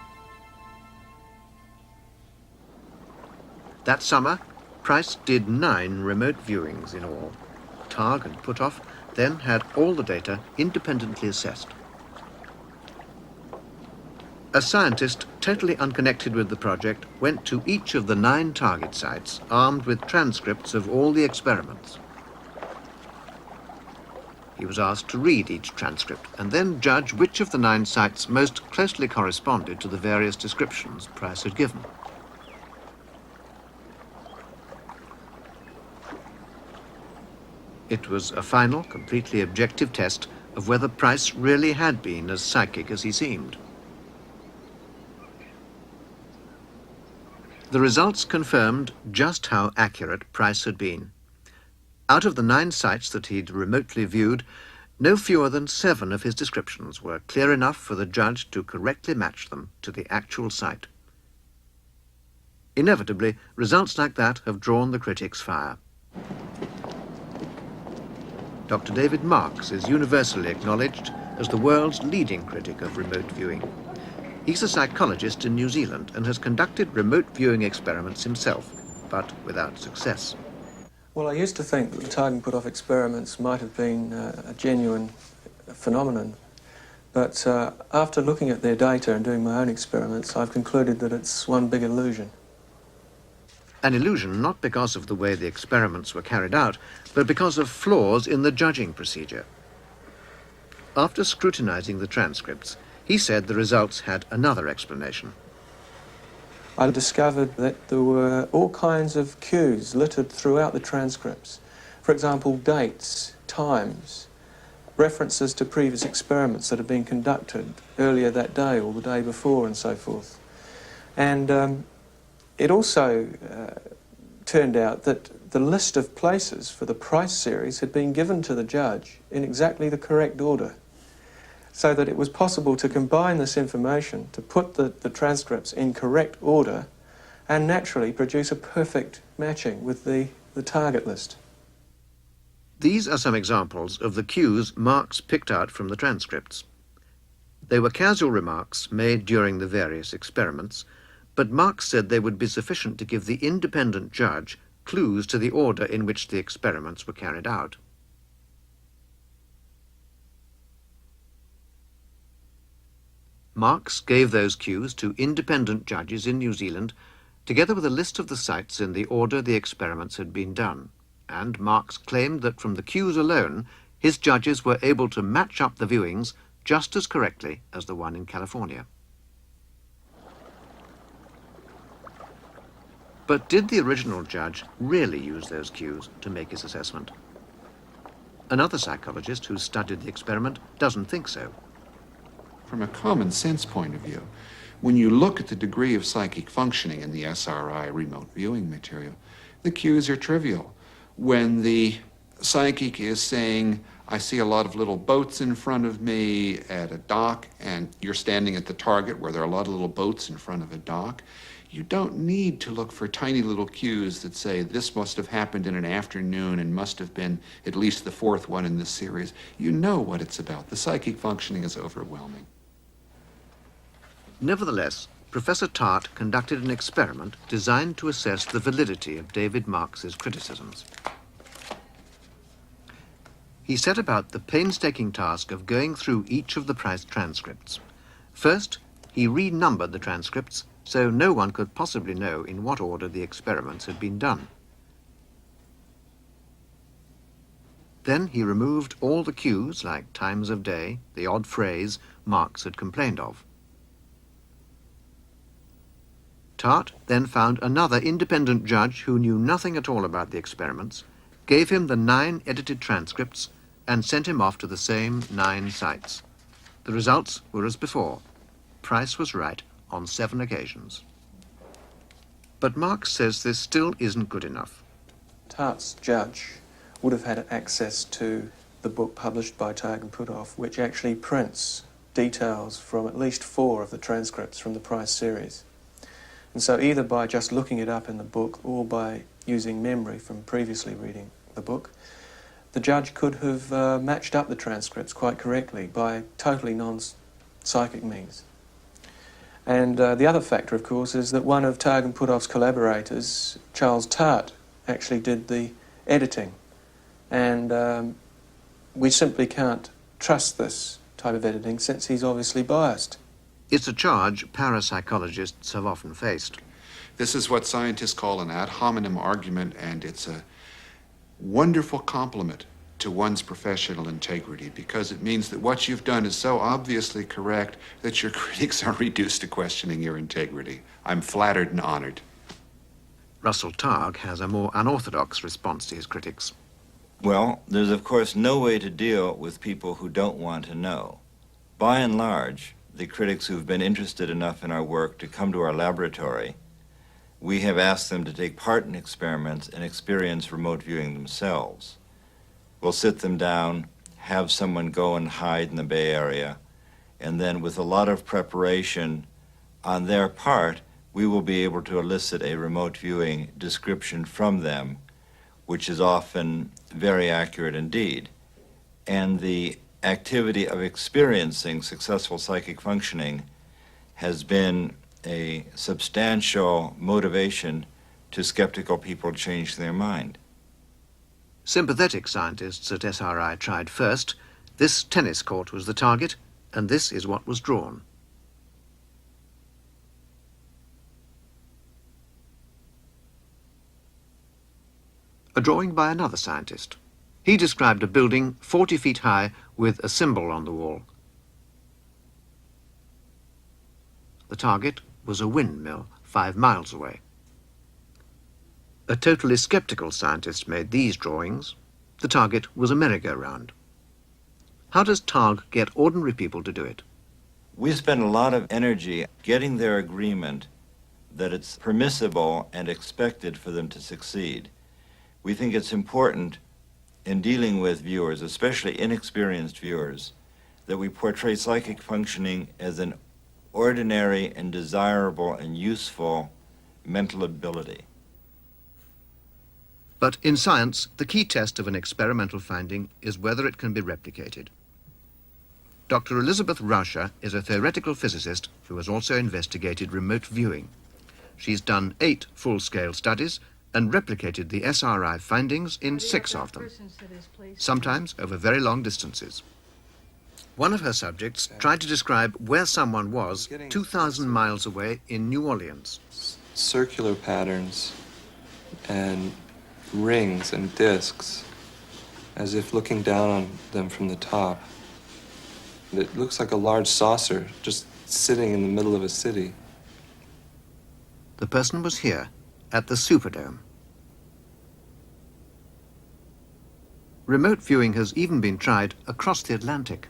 [SPEAKER 1] That summer, Price did 9 remote viewings in all. Targ and Puthoff then had all the data independently assessed. A scientist totally unconnected with the project went to each of the 9 target sites armed with transcripts of all the experiments. He was asked to read each transcript and then judge which of the 9 sites most closely corresponded to the various descriptions Price had given. It was a final, completely objective test of whether Price really had been as psychic as he seemed. The results confirmed just how accurate Price had been. Out of the 9 sites that he'd remotely viewed, no fewer than 7 of his descriptions were clear enough for the judge to correctly match them to the actual site. Inevitably, results like that have drawn the critics' fire. Dr. David Marks is universally acknowledged as the world's leading critic of remote viewing. He's a psychologist in New Zealand and has conducted remote viewing experiments himself, but without success.
[SPEAKER 13] Well, I used to think that the Targ and Puthoff experiments might have been a genuine phenomenon, but after looking at their data and doing my own experiments, I've concluded that it's one big illusion.
[SPEAKER 1] An illusion not because of the way the experiments were carried out, but because of flaws in the judging procedure. After scrutinizing the transcripts, he said the results had another explanation.
[SPEAKER 13] I discovered that there were all kinds of cues littered throughout the transcripts. For example, dates, times, references to previous experiments that had been conducted earlier that day or the day before and so forth. And it also turned out that the list of places for the Price series had been given to the judge in exactly the correct order, so that it was possible to combine this information, to put the transcripts in correct order, and naturally produce a perfect matching with the target list.
[SPEAKER 1] These are some examples of the cues Marks picked out from the transcripts. They were casual remarks made during the various experiments, but Marks said they would be sufficient to give the independent judge clues to the order in which the experiments were carried out. Marks gave those cues to independent judges in New Zealand, together with a list of the sites in the order the experiments had been done. And Marks claimed that from the cues alone, his judges were able to match up the viewings just as correctly as the one in California. But did the original judge really use those cues to make his assessment? Another psychologist who studied the experiment doesn't think so.
[SPEAKER 6] From a common sense point of view, when you look at the degree of psychic functioning in the SRI remote viewing material, the cues are trivial. When the psychic is saying, I see a lot of little boats in front of me at a dock, and you're standing at the target where there are a lot of little boats in front of a dock, you don't need to look for tiny little cues that say this must have happened in an afternoon and must have been at least the fourth one in this series. You know what it's about. The psychic functioning is overwhelming.
[SPEAKER 1] Nevertheless, Professor Tart conducted an experiment designed to assess the validity of David Marks's criticisms. He set about the painstaking task of going through each of the Price transcripts. First, he renumbered the transcripts so no one could possibly know in what order the experiments had been done. Then he removed all the cues, like times of day, the odd phrase Marks had complained of. Tart then found another independent judge who knew nothing at all about the experiments, gave him the 9 edited transcripts, and sent him off to the same 9 sites. The results were as before. Price was right on 7 occasions. But Marks says this still isn't good enough.
[SPEAKER 13] Tart's judge would have had access to the book published by Targ and Puthoff, which actually prints details from at least 4 of the transcripts from the Price series. And so either by just looking it up in the book or by using memory from previously reading the book, the judge could have matched up the transcripts quite correctly by totally non-psychic means. And the other factor, of course, is that one of Targ and Puthoff's collaborators, Charles Tart, actually did the editing. And we simply can't trust this type of editing since he's obviously biased.
[SPEAKER 1] It's a charge parapsychologists have often faced.
[SPEAKER 6] This is what scientists call an ad hominem argument, and it's a wonderful compliment to one's professional integrity because it means that what you've done is so obviously correct that your critics are reduced to questioning your integrity. I'm flattered and honored.
[SPEAKER 1] Russell Targ has a more unorthodox response to his critics.
[SPEAKER 3] Well, there's of course no way to deal with people who don't want to know. By and large, the critics who've been interested enough in our work to come to our laboratory, we have asked them to take part in experiments and experience remote viewing themselves. We'll sit them down, have someone go and hide in the Bay Area, and then with a lot of preparation on their part, we will be able to elicit a remote viewing description from them, which is often very accurate indeed. And the activity of experiencing successful psychic functioning has been a substantial motivation to skeptical people changing their mind.
[SPEAKER 1] Sympathetic scientists at SRI tried first. This tennis court was the target, and this is what was drawn. A drawing by another scientist. He described a building 40 feet high with a symbol on the wall. The target was a windmill 5 miles away. A totally skeptical scientist made these drawings. The target was a merry-go-round. How does Targ get ordinary people to do it?
[SPEAKER 3] We spend a lot of energy getting their agreement that it's permissible and expected for them to succeed. We think it's important in dealing with viewers, especially inexperienced viewers, that we portray psychic functioning as an ordinary and desirable and useful mental ability.
[SPEAKER 1] But in science, the key test of an experimental finding is whether it can be replicated. Dr. Elizabeth Rauscher is a theoretical physicist who has also investigated remote viewing. She's done 8 full-scale studies and replicated the SRI findings in 6 of them, sometimes over very long distances. One of her subjects tried to describe where someone was 2,000 miles away in New Orleans.
[SPEAKER 19] Circular patterns and rings and discs, as if looking down on them from the top. It looks like a large saucer just sitting in the middle of a city.
[SPEAKER 1] The person was here, at the Superdome. Remote viewing has even been tried across the Atlantic.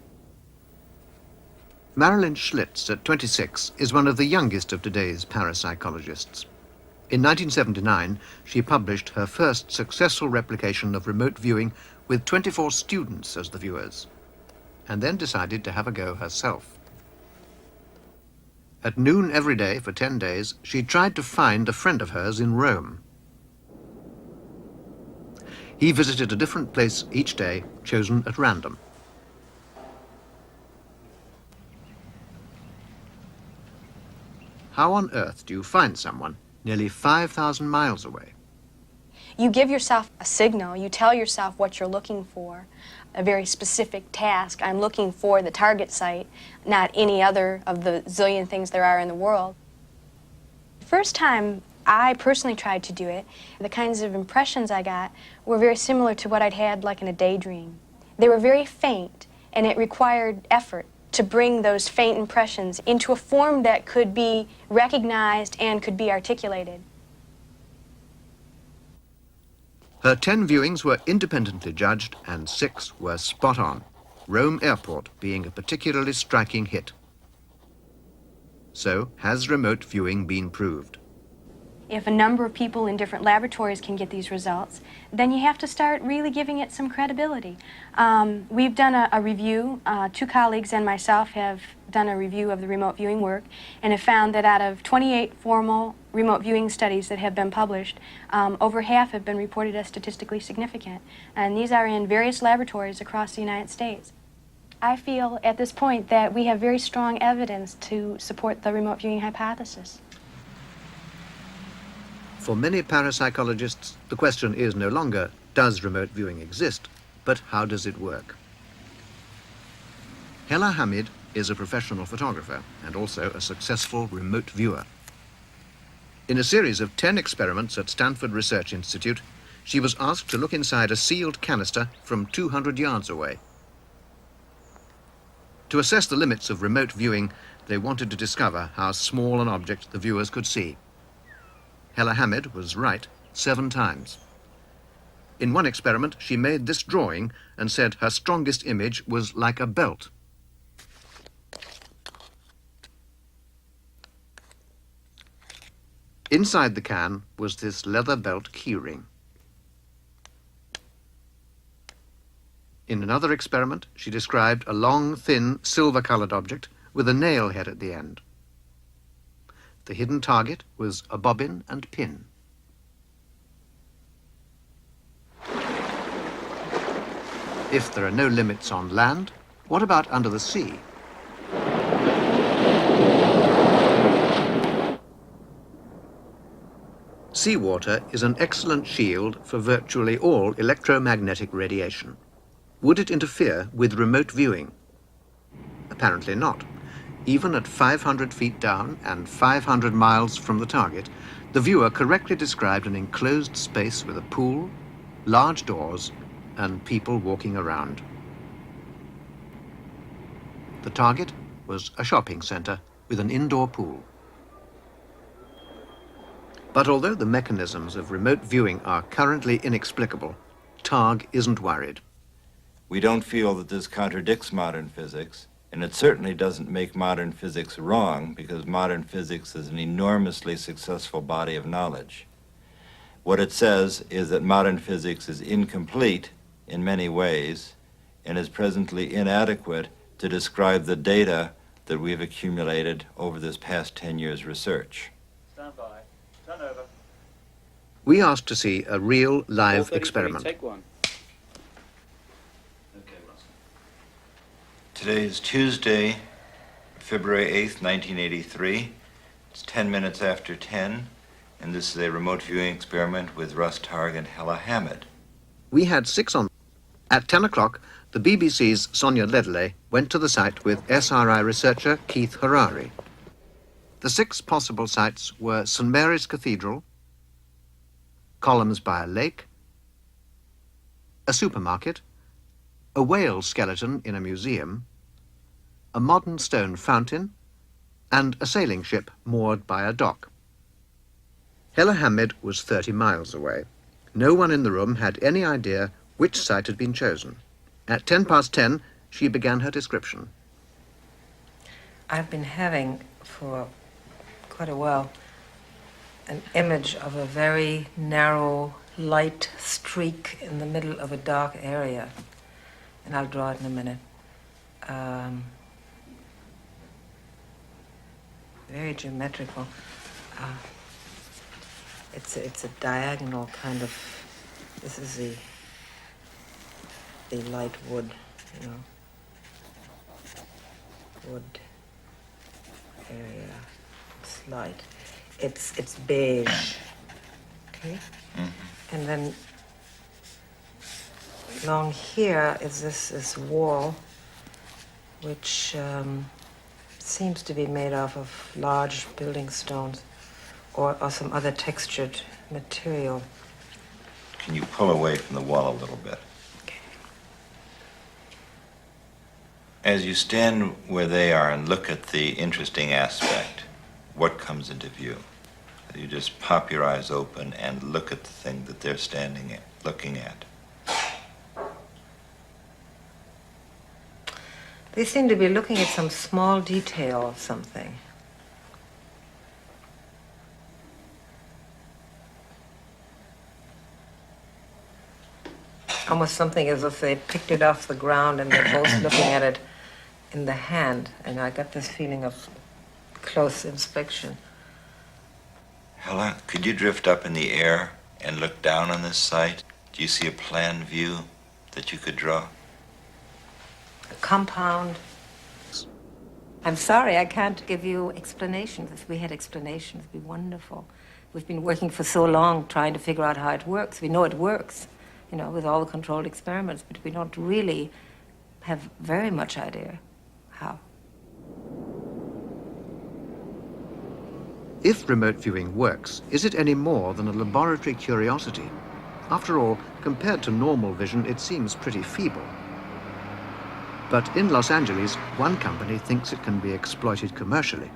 [SPEAKER 1] Marilyn Schlitz, at 26, is one of the youngest of today's parapsychologists. In 1979, she published her first successful replication of remote viewing with 24 students as the viewers, and then decided to have a go herself. At noon every day for 10 days, she tried to find a friend of hers in Rome. He visited a different place each day, chosen at random. How on earth do you find someone nearly 5,000 miles away?
[SPEAKER 20] You give yourself a signal. You tell yourself what you're looking for, a very specific task. I'm looking for the target site, not any other of the zillion things there are in the world. The first time I personally tried to do it, the kinds of impressions I got were very similar to what I'd had like in a daydream. They were very faint, and it required effort to bring those faint impressions into a form that could be recognized and could be articulated.
[SPEAKER 1] Her 10 viewings were independently judged and 6 were spot on, Rome Airport being a particularly striking hit. So, has remote viewing been proved?
[SPEAKER 20] If a number of people in different laboratories can get these results, then you have to start really giving it some credibility. We've done a review, 2 colleagues and myself have done a review of the remote viewing work and have found that out of 28 formal remote viewing studies that have been published, over half have been reported as statistically significant. And these are in various laboratories across the United States. I feel at this point that we have very strong evidence to support the remote viewing hypothesis.
[SPEAKER 1] For many parapsychologists, the question is no longer, does remote viewing exist, but how does it work? Hella Hamid is a professional photographer and also a successful remote viewer. In a series of 10 experiments at Stanford Research Institute, she was asked to look inside a sealed canister from 200 yards away. To assess the limits of remote viewing, they wanted to discover how small an object the viewers could see. Hella Hamid was right 7 times. In one experiment, she made this drawing and said her strongest image was like a belt. Inside the can was this leather belt keyring. In another experiment, she described a long, thin, silver-colored object with a nail head at the end. The hidden target was a bobbin and pin. If there are no limits on land, what about under the sea? Seawater is an excellent shield for virtually all electromagnetic radiation. Would it interfere with remote viewing? Apparently not. Even at 500 feet down and 500 miles from the target, the viewer correctly described an enclosed space with a pool, large doors, and people walking around. The target was a shopping center with an indoor pool. But although the mechanisms of remote viewing are currently inexplicable, Targ isn't worried.
[SPEAKER 3] We don't feel that this contradicts modern physics, and it certainly doesn't make modern physics wrong, because modern physics is an enormously successful body of knowledge. What it says is that modern physics is incomplete in many ways and is presently inadequate to describe the data that we've accumulated over this past 10 years' research.
[SPEAKER 21] Stand by. Turn over.
[SPEAKER 1] We asked to see a real live experiment.
[SPEAKER 21] Take one.
[SPEAKER 3] Today is Tuesday, February 8th, 1983. It's 10 minutes after 10, and this is a remote viewing experiment with Russ Targ and Hella Hamid.
[SPEAKER 1] We had 6 on. At 10 o'clock, the BBC's Sonia Ledley went to the site with SRI researcher Keith Harari. The 6 possible sites were St. Mary's Cathedral, columns by a lake, a supermarket, a whale skeleton in a museum, a modern stone fountain, and a sailing ship moored by a dock. Hella Hamid was 30 miles away. No one in the room had any idea which site had been chosen. At 10:10, she began her description.
[SPEAKER 4] I've been having for quite a while an image of a very narrow light streak in the middle of a dark area, and I'll draw it in a minute. Very geometrical. It's a diagonal kind of. This is the light wood, you know, wood area. It's light. It's beige. Okay. Mm-hmm. And then along here is this wall, which seems to be made up of large building stones or some other textured material.
[SPEAKER 3] Can you pull away from the wall a little bit?
[SPEAKER 4] Okay.
[SPEAKER 3] As you stand where they are and look at the interesting aspect, what comes into view? You just pop your eyes open and look at the thing that they're standing at, looking at.
[SPEAKER 4] They seem to be looking at some small detail of something. Almost something as if they picked it off the ground and they're both looking at it in the hand. And I got this feeling of close inspection.
[SPEAKER 3] Hella, could you drift up in the air and look down on this site? Do you see a plan view that you could draw?
[SPEAKER 4] A compound. I'm sorry, I can't give you explanations. If we had explanations, it'd be wonderful. We've been working for so long trying to figure out how it works. We know it works, you know, with all the controlled experiments, but we don't really have very much idea how.
[SPEAKER 1] If remote viewing works, is it any more than a laboratory curiosity? After all, compared to normal vision, it seems pretty feeble. But in Los Angeles, one company thinks it can be exploited commercially.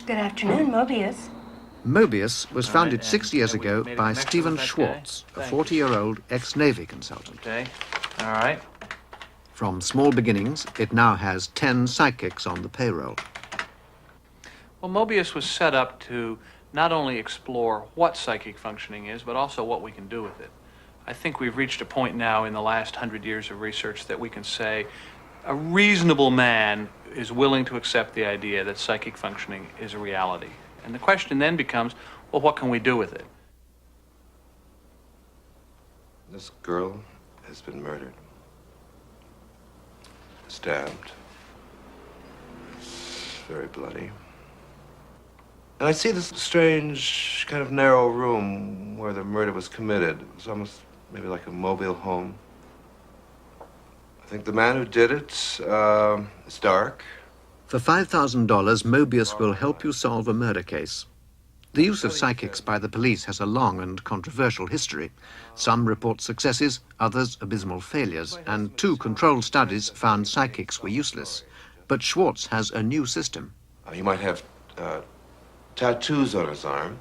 [SPEAKER 20] Good afternoon, Mobius.
[SPEAKER 1] Mobius was founded 6 years ago by Stephen Schwartz, a 40-year-old ex-Navy consultant.
[SPEAKER 22] Okay, all right.
[SPEAKER 1] From small beginnings, it now has 10 psychics on the payroll.
[SPEAKER 22] Well, Mobius was set up to not only explore what psychic functioning is, but also what we can do with it. I think we've reached a point now in the last 100 years of research that we can say a reasonable man is willing to accept the idea that psychic functioning is a reality. And the question then becomes, well, what can we do with it?
[SPEAKER 19] This girl has been murdered. Stabbed. It's very bloody. And I see this strange, kind of narrow room where the murder was committed. It was almost maybe like a mobile home. I think the man who did it is dark.
[SPEAKER 1] For $5,000, Mobius will help you solve a murder case. The use of psychics by the police has a long and controversial history. Some report successes, others abysmal failures, and 2 controlled studies found psychics were useless. But Schwartz has a new system.
[SPEAKER 19] He might have tattoos on his arm.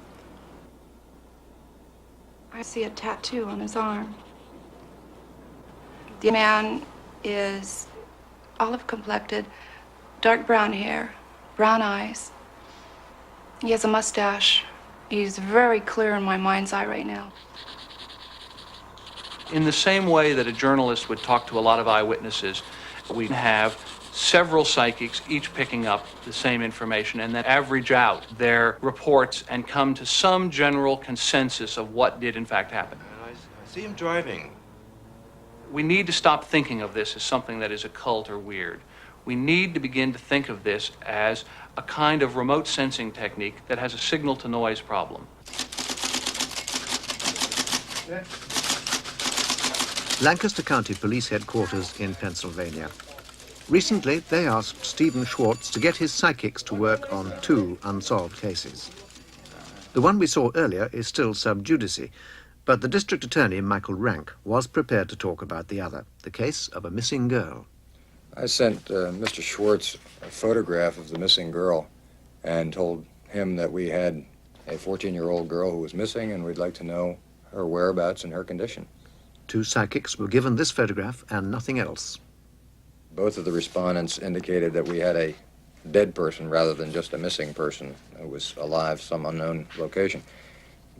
[SPEAKER 23] I see a tattoo on his arm. The man is olive-complected, dark brown hair, brown eyes. He has a mustache. He's very clear in my mind's eye right now.
[SPEAKER 22] In the same way that a journalist would talk to a lot of eyewitnesses, we have several psychics, each picking up the same information, and then average out their reports and come to some general consensus of what did in fact happen.
[SPEAKER 19] I see him driving.
[SPEAKER 22] We need to stop thinking of this as something that is occult or weird. We need to begin to think of this as a kind of remote sensing technique that has a signal-to-noise problem.
[SPEAKER 1] Lancaster County Police Headquarters in Pennsylvania. Recently, they asked Stephen Schwartz to get his psychics to work on 2 unsolved cases. The one we saw earlier is still sub judice, but the district attorney, Michael Rank, was prepared to talk about the other, the case of a missing girl.
[SPEAKER 5] I sent Mr. Schwartz a photograph of the missing girl and told him that we had a 14-year-old girl who was missing and we'd like to know her whereabouts and her condition.
[SPEAKER 1] 2 psychics were given this photograph and nothing else.
[SPEAKER 5] Both of the respondents indicated that we had a dead person rather than just a missing person who was alive, some unknown location.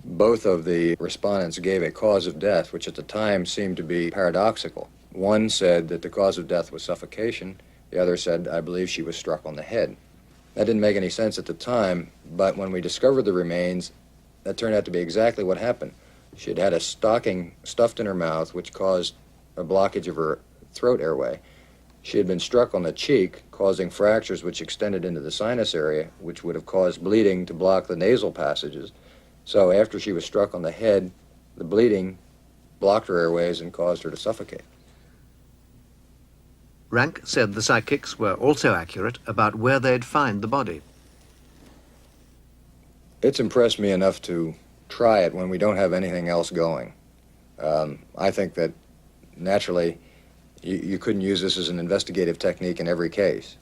[SPEAKER 5] Both of the respondents gave a cause of death, which at the time seemed to be paradoxical. One said that the cause of death was suffocation. The other said, I believe she was struck on the head. That didn't make any sense at the time, but when we discovered the remains, that turned out to be exactly what happened. She had had a stocking stuffed in her mouth, which caused a blockage of her throat airway. She had been struck on the cheek, causing fractures which extended into the sinus area, which would have caused bleeding to block the nasal passages. So after she was struck on the head, the bleeding blocked her airways and caused her to suffocate.
[SPEAKER 1] Rank said the psychics were also accurate about where they'd find the body.
[SPEAKER 5] It's impressed me enough to try it when we don't have anything else going. I think that naturally you couldn't use this as an investigative technique in every case.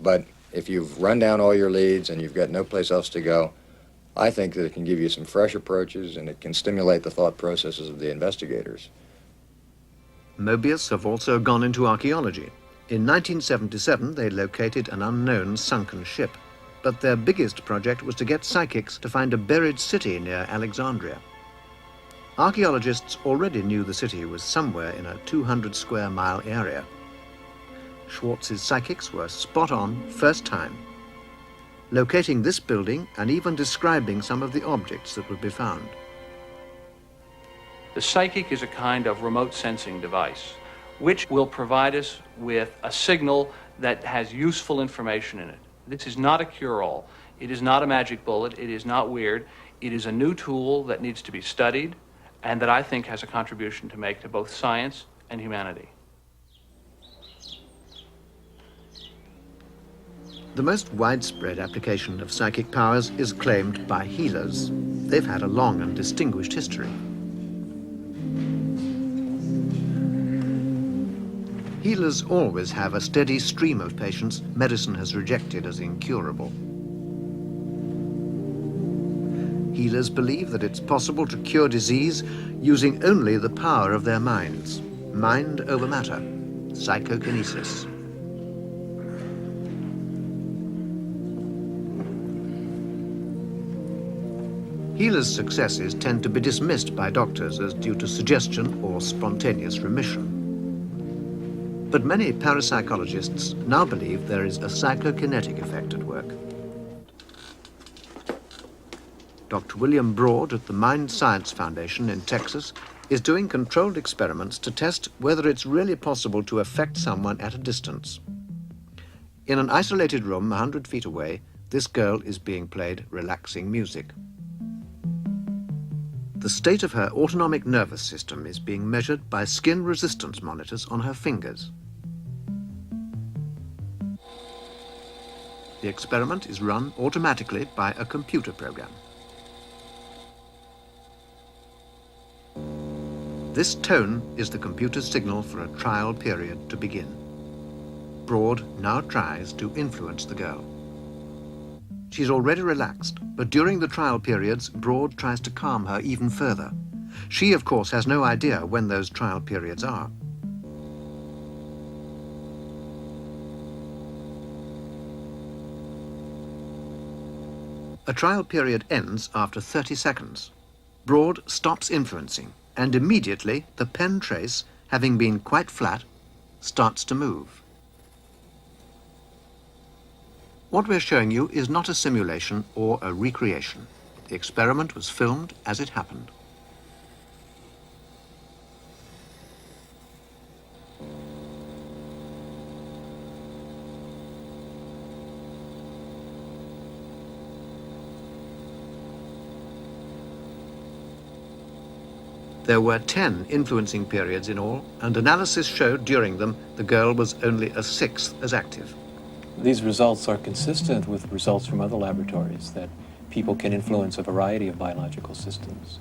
[SPEAKER 5] But if you've run down all your leads and you've got no place else to go, I think that it can give you some fresh approaches and it can stimulate the thought processes of the investigators.
[SPEAKER 1] Mobius have also gone into archaeology. In 1977, they located an unknown sunken ship. But their biggest project was to get psychics to find a buried city near Alexandria. Archaeologists already knew the city was somewhere in a 200-square-mile area. Schwartz's psychics were spot on first time, locating this building and even describing some of the objects that would be found.
[SPEAKER 22] The psychic is a kind of remote sensing device, which will provide us with a signal that has useful information in it. This is not a cure-all. It is not a magic bullet. It is not weird. It is a new tool that needs to be studied and that I think has a contribution to make to both science and humanity.
[SPEAKER 1] The most widespread application of psychic powers is claimed by healers. They've had a long and distinguished history. Healers always have a steady stream of patients medicine has rejected as incurable. Healers believe that it's possible to cure disease using only the power of their minds. Mind over matter, psychokinesis. Healers' successes tend to be dismissed by doctors as due to suggestion or spontaneous remission. But many parapsychologists now believe there is a psychokinetic effect at work. Dr. William Broad at the Mind Science Foundation in Texas is doing controlled experiments to test whether it's really possible to affect someone at a distance. In an isolated room 100 feet away, this girl is being played relaxing music. The state of her autonomic nervous system is being measured by skin resistance monitors on her fingers. The experiment is run automatically by a computer program. This tone is the computer's signal for a trial period to begin. Broad now tries to influence the girl. She's already relaxed, but during the trial periods, Broad tries to calm her even further. She, of course, has no idea when those trial periods are. A trial period ends after 30 seconds. Broad stops influencing, and immediately the pen trace, having been quite flat, starts to move. What we're showing you is not a simulation or a recreation. The experiment was filmed as it happened. There were 10 influencing periods in all, and analysis showed during them the girl was only a sixth as active.
[SPEAKER 13] These results are consistent with results from other laboratories that people can influence a variety of biological systems.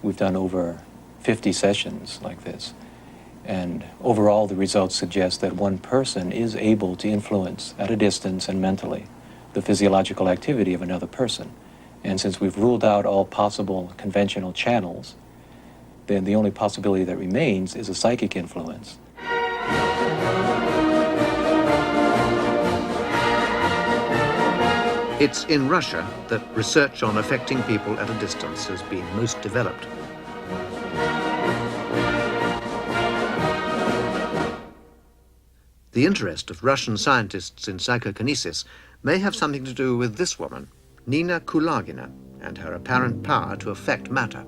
[SPEAKER 13] We've done over 50 sessions like this, and overall the results suggest that one person is able to influence at a distance and mentally the physiological activity of another person. And since we've ruled out all possible conventional channels, then the only possibility that remains is a psychic influence.
[SPEAKER 1] It's in Russia that research on affecting people at a distance has been most developed. The interest of Russian scientists in psychokinesis may have something to do with this woman, Nina Kulagina, and her apparent power to affect matter.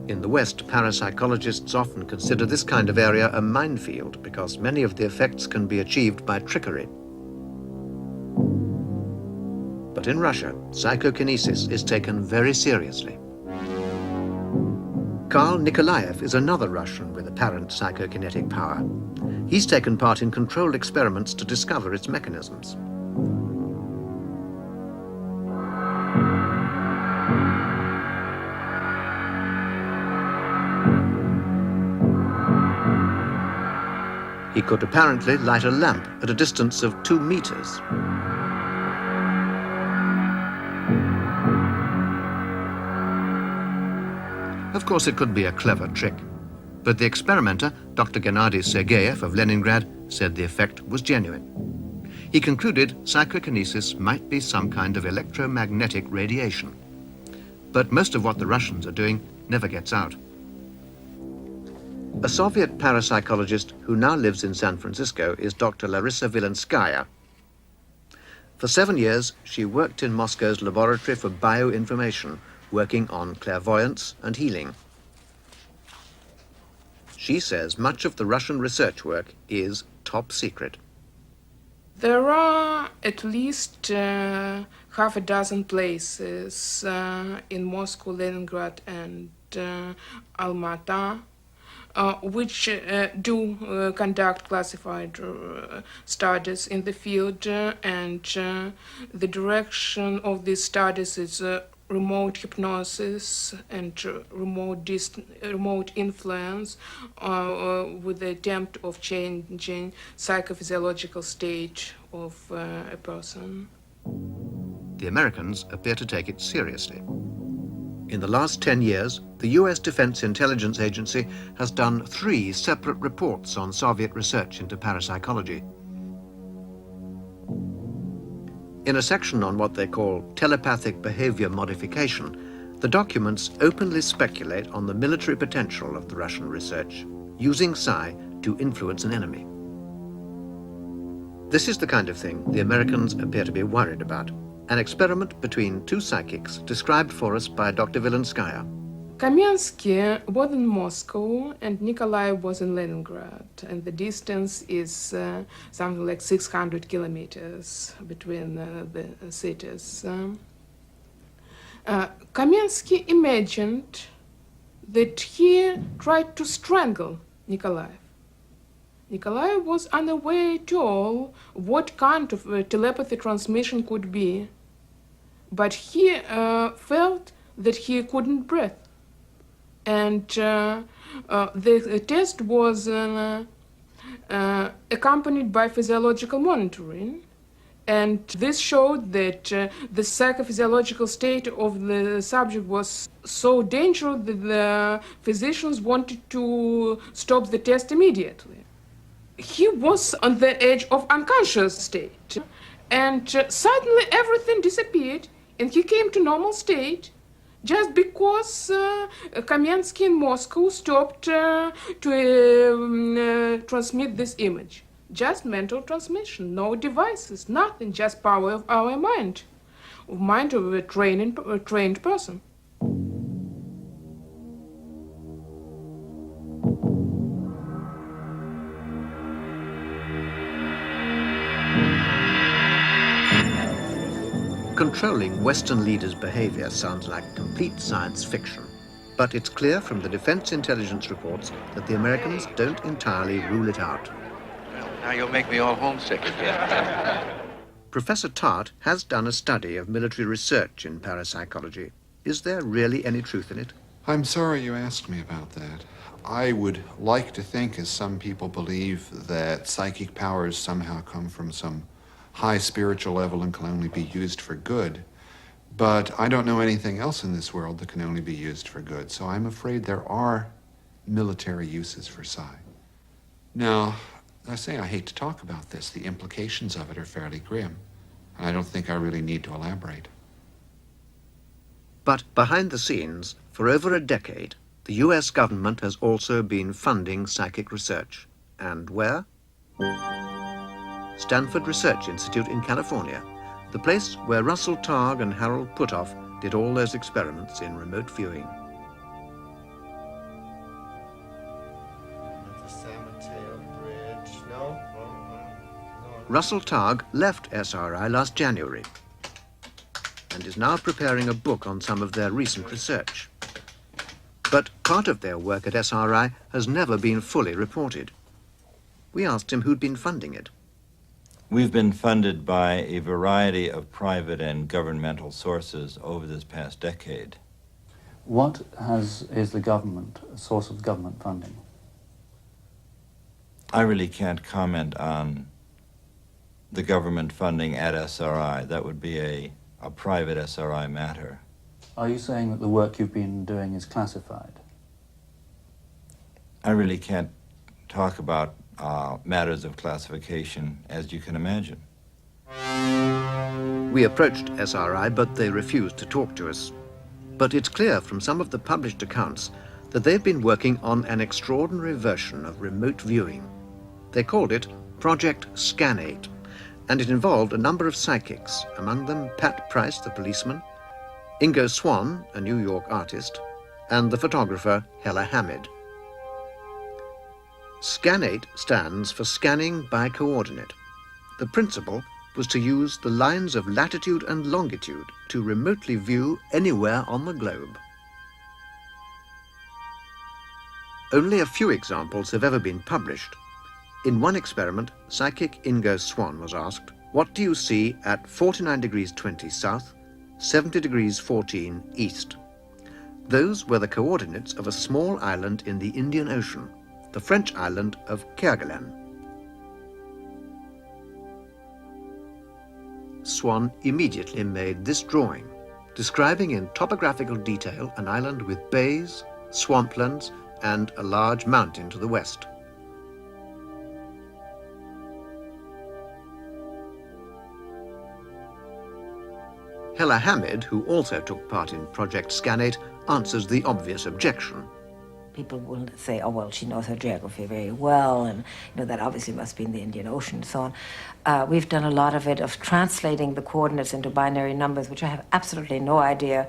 [SPEAKER 1] In the West, parapsychologists often consider this kind of area a minefield because many of the effects can be achieved by trickery. But in Russia, psychokinesis is taken very seriously. Karl Nikolaev is another Russian with apparent psychokinetic power. He's taken part in controlled experiments to discover its mechanisms. He could apparently light a lamp at a distance of 2 meters. Of course, it could be a clever trick, but the experimenter, Dr. Gennady Sergeyev of Leningrad, said the effect was genuine. He concluded psychokinesis might be some kind of electromagnetic radiation. But most of what the Russians are doing never gets out. A Soviet parapsychologist who now lives in San Francisco is Dr. Larissa Vilenskaya. For 7 years, she worked in Moscow's Laboratory for Bioinformation, working on clairvoyance and healing. She says much of the Russian research work is top secret.
[SPEAKER 8] There are at least half a dozen places in Moscow, Leningrad, and Almaty which do conduct classified studies in the field, and the direction of these studies is remote hypnosis and remote influence with the attempt of changing psychophysiological state of a person.
[SPEAKER 1] The Americans appear to take it seriously. In the last 10 years, the US Defense Intelligence Agency has done 3 separate reports on Soviet research into parapsychology. In a section on what they call telepathic behavior modification, the documents openly speculate on the military potential of the Russian research, using psi to influence an enemy. This is the kind of thing the Americans appear to be worried about. An experiment between 2 psychics described for us by Dr. Vilenskaya.
[SPEAKER 8] Kamensky was in Moscow and Nikolai was in Leningrad, and the distance is something like 600 kilometers between the cities. Kamensky imagined that he tried to strangle Nikolai. Nikolai was unaware at all what kind of telepathy transmission could be, but he felt that he couldn't breathe. And the test was accompanied by physiological monitoring, and this showed that the psychophysiological state of the subject was so dangerous that the physicians wanted to stop the test immediately. He was on the edge of unconscious state, and suddenly everything disappeared and he came to normal state just because Kamensky in Moscow stopped to transmit this image. Just mental transmission, no devices, nothing, just power of our mind of a trained person.
[SPEAKER 1] controlling Western leaders' behavior sounds like complete science fiction. But it's clear from the Defense Intelligence reports that the Americans don't entirely rule it out.
[SPEAKER 9] Well, now you'll make me all homesick again.
[SPEAKER 1] Professor Tart has done a study of military research in parapsychology. Is there really any truth in it?
[SPEAKER 6] I'm sorry you asked me about that. I would like to think, as some people believe, that psychic powers somehow come from some high spiritual level and can only be used for good. But I don't know anything else in this world that can only be used for good, so I'm afraid there are military uses for psi. Now, I say I hate to talk about this. The implications of it are fairly grim, and I don't think I really need to elaborate.
[SPEAKER 1] But behind the scenes, for over a decade, the US government has also been funding psychic research. And where? Stanford Research Institute in California, the place where Russell Targ and Harold Puthoff did all those experiments in remote viewing.
[SPEAKER 2] The Salmon Tail Bridge. No?
[SPEAKER 1] Russell Targ left SRI last January and is now preparing a book on some of their recent research. But part of their work at SRI has never been fully reported. We asked him who'd been funding it.
[SPEAKER 3] We've been funded by a variety of private and governmental sources over this past decade.
[SPEAKER 13] What is the government, a source of government funding?
[SPEAKER 3] I really can't comment on the government funding at SRI. That would be a private SRI matter.
[SPEAKER 13] Are you saying that the work you've been doing is classified?
[SPEAKER 3] I really can't talk about matters of classification, as you can imagine.
[SPEAKER 1] We approached SRI, but they refused to talk to us. But it's clear from some of the published accounts that they've been working on an extraordinary version of remote viewing. They called it Project Scan8, and it involved a number of psychics, among them Pat Price, the policeman, Ingo Swann, a New York artist, and the photographer Hella Hamid. Scan8 stands for Scanning by Coordinate. The principle was to use the lines of latitude and longitude to remotely view anywhere on the globe. Only a few examples have ever been published. In one experiment, psychic Ingo Swann was asked, "What do you see at 49 degrees 20 south, 70 degrees 14 east?" Those were the coordinates of a small island in the Indian Ocean, the French island of Kerguelen. Swann immediately made this drawing, describing in topographical detail an island with bays, swamplands, and a large mountain to the west. Hella Hamid, who also took part in Project Scan8, answers the obvious objection.
[SPEAKER 4] People will say, oh, well, she knows her geography very well, and that obviously must be in the Indian Ocean and so on. We've done a lot of it, of translating the coordinates into binary numbers, which I have absolutely no idea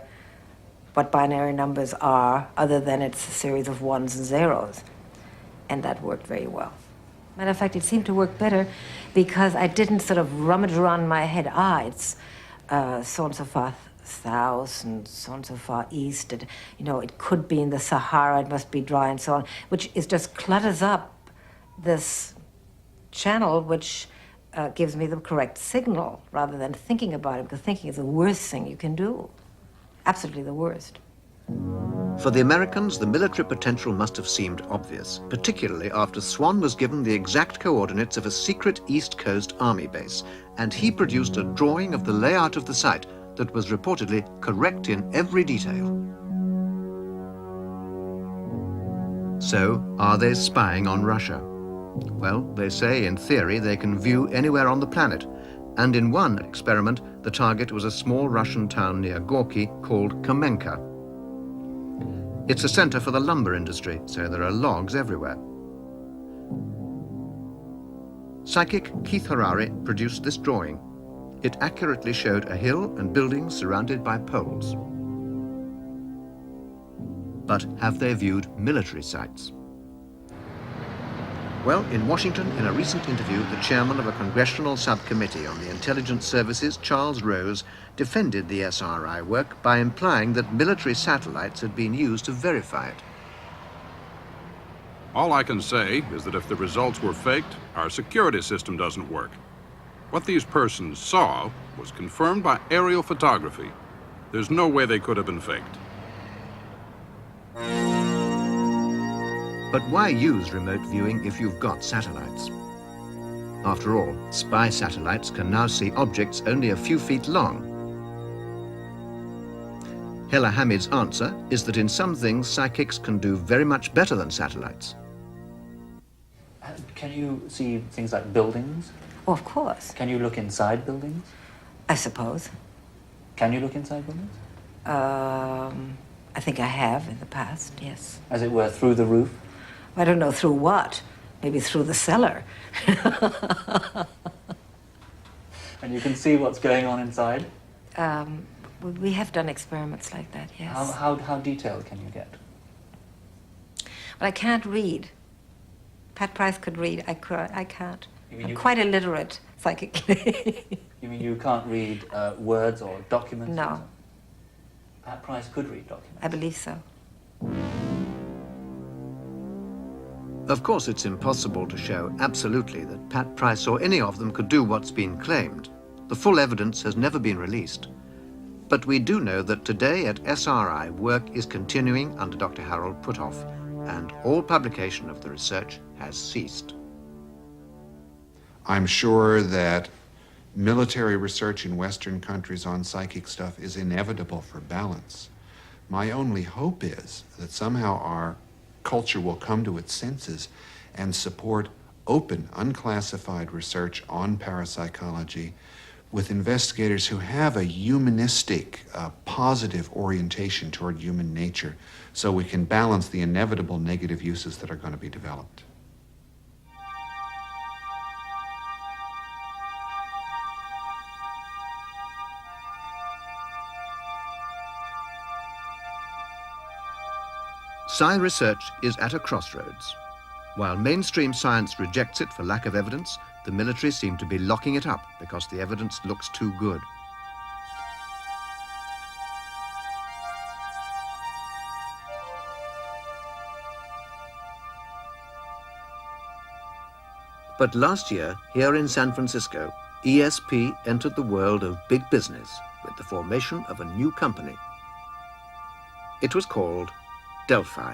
[SPEAKER 4] what binary numbers are, other than it's a series of ones and zeros. And that worked very well. Matter of fact, it seemed to work better because I didn't sort of rummage around in my head, it's so and so far south and so and so far east, and it could be in the Sahara, it must be dry and so on, which is just clutters up this channel, which gives me the correct signal rather than thinking about it, because thinking is the worst thing you can do. Absolutely the worst.
[SPEAKER 1] For the Americans, the military potential must have seemed obvious, particularly after Swann was given the exact coordinates of a secret East Coast Army base, and he produced a drawing of the layout of the site that was reportedly correct in every detail. So, are they spying on Russia? Well, they say in theory they can view anywhere on the planet, and in one experiment the target was a small Russian town near Gorky called Kamenka. It's a center for the lumber industry, so there are logs everywhere. Psychic Keith Harari produced this drawing. It accurately showed a hill and buildings surrounded by poles. But have they viewed military sites? Well, in Washington, in a recent interview, the chairman of a congressional subcommittee on the intelligence services, Charles Rose, defended the SRI work by implying that military satellites had been used to verify it.
[SPEAKER 7] All I can say is that if the results were faked, our security system doesn't work. What these persons saw was confirmed by aerial photography. There's no way they could have been faked.
[SPEAKER 1] But why use remote viewing if you've got satellites? After all, spy satellites can now see objects only a few feet long. Hella Hamid's answer is that in some things psychics can do very much better than satellites.
[SPEAKER 13] Can you see things like buildings?
[SPEAKER 4] Oh, of course.
[SPEAKER 13] Can you look inside buildings?
[SPEAKER 4] I suppose.
[SPEAKER 13] Can you look inside buildings?
[SPEAKER 4] I think I have in the past, yes.
[SPEAKER 13] As it were, through the roof?
[SPEAKER 4] I don't know through what. Maybe through the cellar.
[SPEAKER 13] And you can see what's going on inside?
[SPEAKER 4] We have done experiments like that, yes.
[SPEAKER 13] How detailed can you get?
[SPEAKER 4] But I can't read. Pat Price could read. I can't. I'm
[SPEAKER 13] you
[SPEAKER 4] quite illiterate psychically.
[SPEAKER 13] You mean you can't read words or documents?
[SPEAKER 4] No.
[SPEAKER 13] Pat Price could read documents?
[SPEAKER 4] I believe so.
[SPEAKER 1] Of course, it's impossible to show absolutely that Pat Price or any of them could do what's been claimed. The full evidence has never been released. But we do know that today at SRI, work is continuing under Dr. Harold Puthoff, and all publication of the research has ceased.
[SPEAKER 6] I'm sure that military research in Western countries on psychic stuff is inevitable for balance. My only hope is that somehow our culture will come to its senses and support open, unclassified research on parapsychology with investigators who have a humanistic, positive orientation toward human nature, so we can balance the inevitable negative uses that are going to be developed.
[SPEAKER 1] Psi research is at a crossroads. While mainstream science rejects it for lack of evidence, the military seem to be locking it up because the evidence looks too good. But last year, here in San Francisco, ESP entered the world of big business with the formation of a new company. It was called Delphi.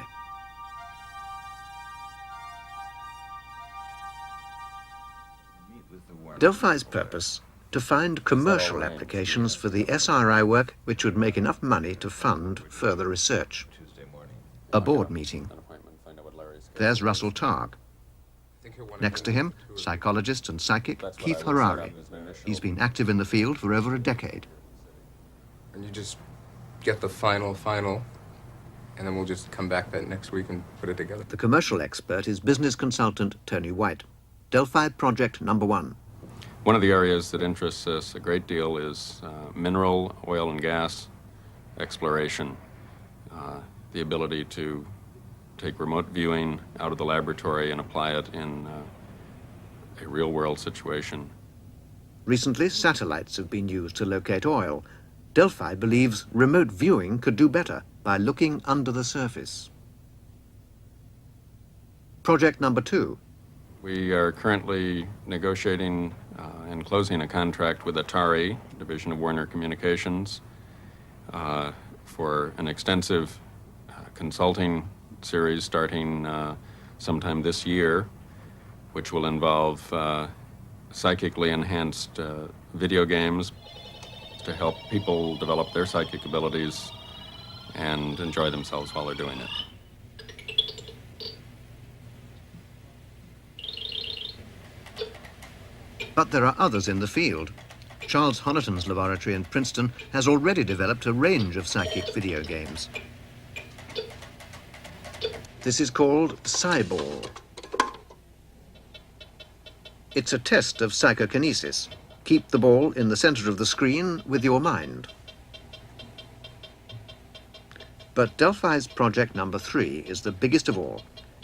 [SPEAKER 1] Delphi's purpose, to find commercial applications for the SRI work which would make enough money to fund further research. A board meeting. There's Russell Targ. Next to him, psychologist and psychic Keith Harari. He's been active in the field for over a decade.
[SPEAKER 10] And you just get the final, and then we'll just come back that next week and put it together.
[SPEAKER 1] The commercial expert is business consultant Tony White. Delphi project number 1.
[SPEAKER 15] One of the areas that interests us a great deal is mineral, oil, and gas exploration. The ability to take remote viewing out of the laboratory and apply it in a real-world situation.
[SPEAKER 1] Recently, satellites have been used to locate oil. Delphi believes remote viewing could do better by looking under the surface. Project number 2.
[SPEAKER 15] We are currently negotiating and closing a contract with Atari, division of Warner Communications, for an extensive consulting series starting sometime this year, which will involve psychically enhanced video games to help people develop their psychic abilities and enjoy themselves while they're doing it.
[SPEAKER 1] But there are others in the field. Charles Honiton's laboratory in Princeton has already developed a range of psychic video games. This is called Psyball. It's a test of psychokinesis. Keep the ball in the center of the screen with your mind. But Delphi's project number 3 is the biggest of all.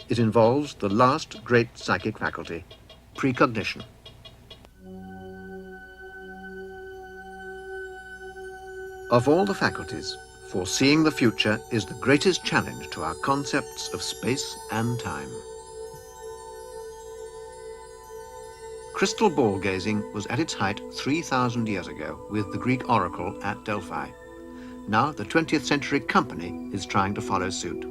[SPEAKER 1] It involves the last great psychic faculty, precognition. Of all the faculties, foreseeing the future is the greatest challenge to our concepts of space and time. Crystal ball gazing was at its height 3,000 years ago with the Greek oracle at Delphi. Now the 20th century company is trying to follow suit.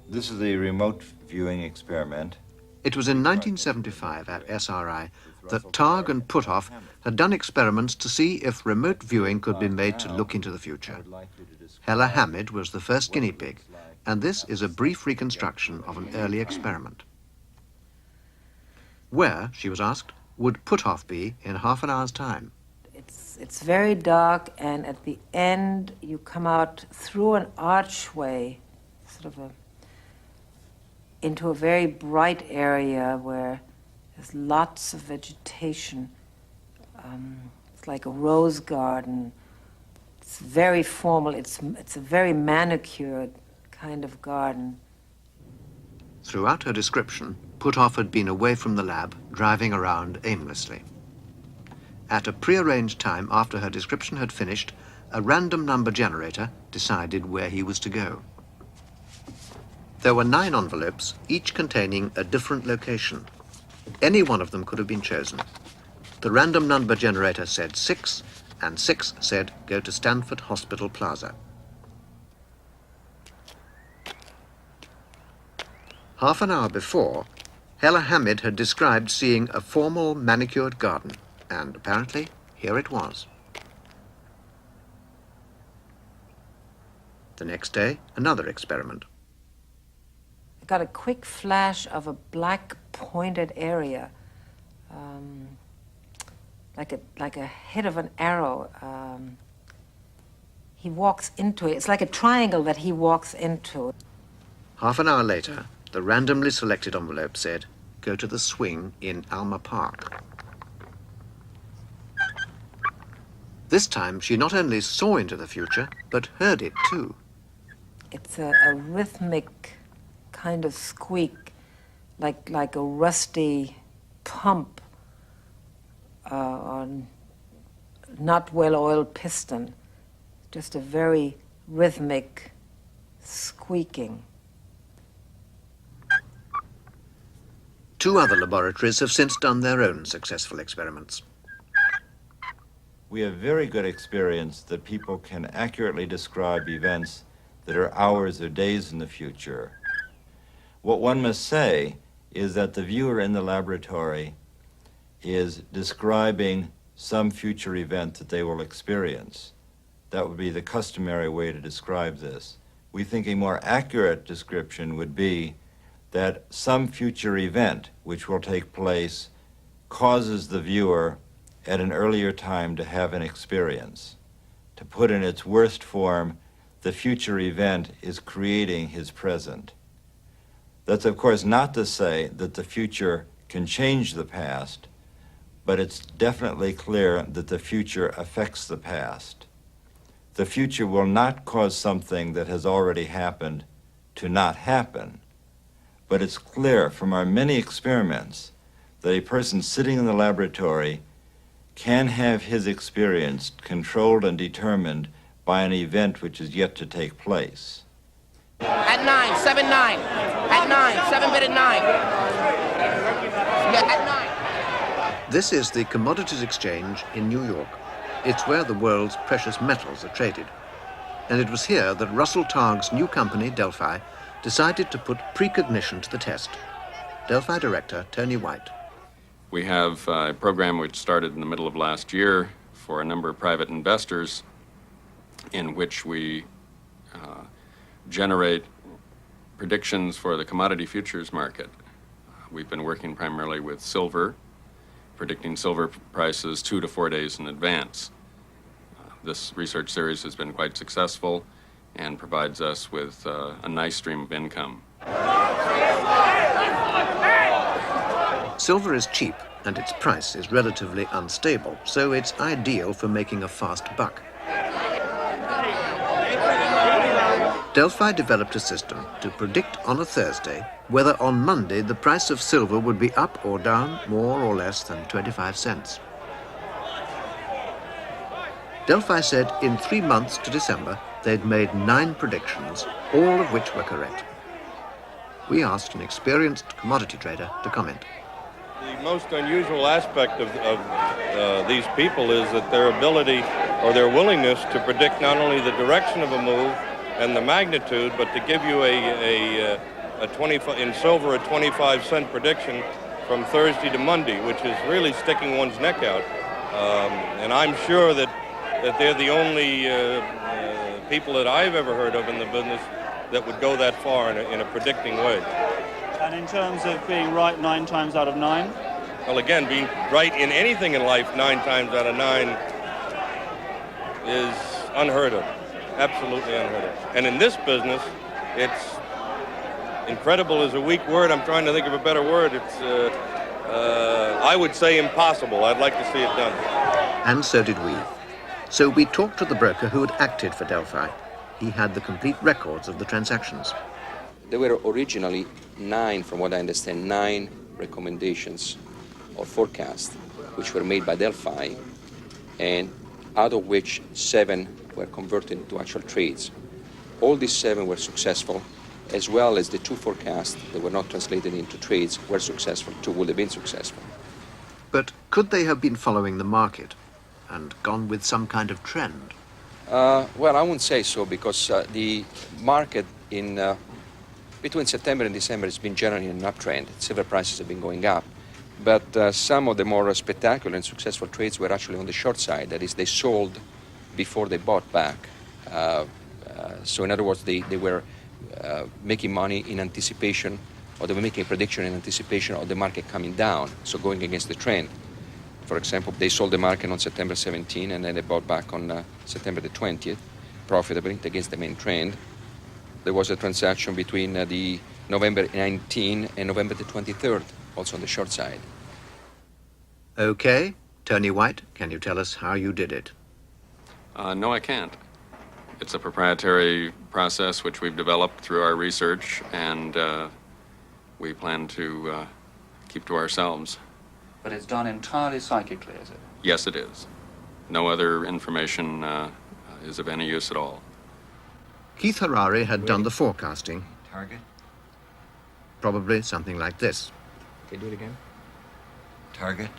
[SPEAKER 3] This is the remote viewing experiment.
[SPEAKER 1] It was in 1975 at SRI that Targ and Puthoff had done experiments to see if remote viewing could be made to look into the future. Hella Hamid was the first guinea pig, and this is a brief reconstruction of an early experiment. Where, she was asked, would Puthoff be in half an hour's time?
[SPEAKER 4] It's very dark, and at the end you come out through an archway, into a very bright area where there's lots of vegetation. It's like a rose garden. It's very formal. It's a very manicured kind of garden.
[SPEAKER 1] Throughout her description, Puthoff had been away from the lab, driving around aimlessly. At a prearranged time after her description had finished, a random number generator decided where he was to go. There were 9 envelopes, each containing a different location. Any one of them could have been chosen. The random number generator said 6, and 6 said go to Stanford Hospital Plaza. Half an hour before, Hella Hamid had described seeing a formal manicured garden, and apparently here it was. The next day, another experiment.
[SPEAKER 4] I got a quick flash of a black pointed area, like a hit of an arrow. He walks into it. It's like a triangle that he walks into.
[SPEAKER 1] Half an hour later, the randomly selected envelope said, go to the swing in Alma Park. This time, she not only saw into the future, but heard it too.
[SPEAKER 4] It's a rhythmic kind of squeak, like a rusty pump on not well-oiled piston. Just a very rhythmic squeaking.
[SPEAKER 1] 2 other laboratories have since done their own successful experiments.
[SPEAKER 3] We have very good experience that people can accurately describe events that are hours or days in the future. What one must say is that the viewer in the laboratory is describing some future event that they will experience. That would be the customary way to describe this. We think a more accurate description would be that some future event which will take place causes the viewer at an earlier time to have an experience. To put in its worst form, the future event is creating his present. That's of course not to say that the future can change the past, but it's definitely clear that the future affects the past. The future will not cause something that has already happened to not happen, but it's clear from our many experiments that a person sitting in the laboratory can have his experience controlled and determined by an event which is yet to take place.
[SPEAKER 12] At 9, 7, 9. At 9, 7 bit at 9. Yeah, at 9.
[SPEAKER 1] This is the Commodities Exchange in New York. It's where the world's precious metals are traded. And it was here that Russell Targ's new company, Delphi, decided to put precognition to the test. Delphi director Tony White.
[SPEAKER 15] We have a program which started in the middle of last year for a number of private investors in which we generate predictions for the commodity futures market. We've been working primarily with silver, predicting silver prices 2 to 4 days in advance. This research series has been quite successful and provides us with a nice stream of income.
[SPEAKER 1] Silver is cheap and its price is relatively unstable, so it's ideal for making a fast buck. Delphi developed a system to predict on a Thursday whether on Monday the price of silver would be up or down more or less than 25 cents. Delphi said in 3 months to December they'd made 9 predictions, all of which were correct. We asked an experienced commodity trader to comment.
[SPEAKER 14] The most unusual aspect of these people is that their ability or their willingness to predict not only the direction of a move and the magnitude, but to give you a 25 in silver a 25-cent prediction from Thursday to Monday, which is really sticking one's neck out. And I'm sure that they're the only people that I've ever heard of in the business that would go that far in a predicting way.
[SPEAKER 21] And in terms of being right 9 times out of 9?
[SPEAKER 14] Well, again, being right in anything in life 9 times out of 9 is unheard of, absolutely unheard of. And in this business, it's incredible is a weak word. I'm trying to think of a better word. It's, I would say impossible. I'd like to see it done.
[SPEAKER 1] And so did we. So we talked to the broker who had acted for Delphi. He had the complete records of the transactions.
[SPEAKER 16] There were originally 9, from what I understand, 9 recommendations or forecasts which were made by Delphi, and out of which 7 were converted into actual trades. All these 7 were successful, as well as the 2 forecasts that were not translated into trades were successful, 2 would have been successful.
[SPEAKER 1] But could they have been following the market and gone with some kind of trend?
[SPEAKER 16] Well, I wouldn't say so, because the market in between September and December has been generally in an uptrend. Silver prices have been going up. But some of the more spectacular and successful trades were actually on the short side. That is, they sold before they bought back. So in other words, they were making money in anticipation, or they were making a prediction in anticipation of the market coming down, so going against the trend. For example, they sold the market on September 17, and then they bought back on September the 20th, profitably against the main trend. There was a transaction between the November 19 and November the 23rd, also on the short side.
[SPEAKER 1] Okay, Tony White, can you tell us how you did it?
[SPEAKER 15] No, I can't. It's a proprietary process which we've developed through our research, and we plan to keep to ourselves.
[SPEAKER 21] But it's done entirely psychically, is it?
[SPEAKER 15] Yes, it is. No other information is of any use at all.
[SPEAKER 1] Keith Harari had done the forecasting.
[SPEAKER 3] Target?
[SPEAKER 1] Probably something like this.
[SPEAKER 3] Okay, do it again. Target?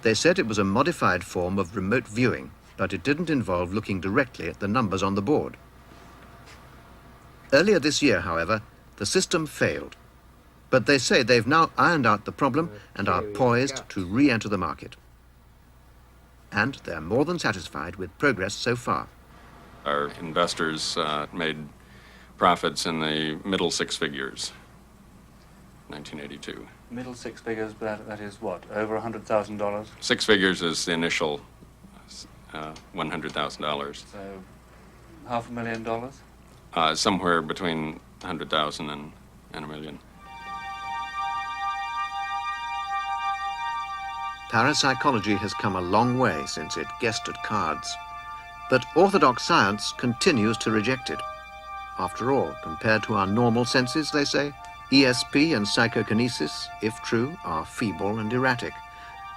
[SPEAKER 1] They said it was a modified form of remote viewing, but it didn't involve looking directly at the numbers on the board. Earlier this year, however, the system failed. But they say they've now ironed out the problem and are poised to re-enter the market. And they're more than satisfied with progress so far.
[SPEAKER 15] Our investors made profits in the middle 6 figures, 1982.
[SPEAKER 21] Middle 6 figures, but that is what, over $100,000?
[SPEAKER 15] 6 figures is the initial $100,000.
[SPEAKER 21] So $500,000?
[SPEAKER 15] Somewhere between 100,000 and $1 million.
[SPEAKER 1] Parapsychology has come a long way since it guessed at cards. But orthodox science continues to reject it. After all, compared to our normal senses, they say, ESP and psychokinesis, if true, are feeble and erratic.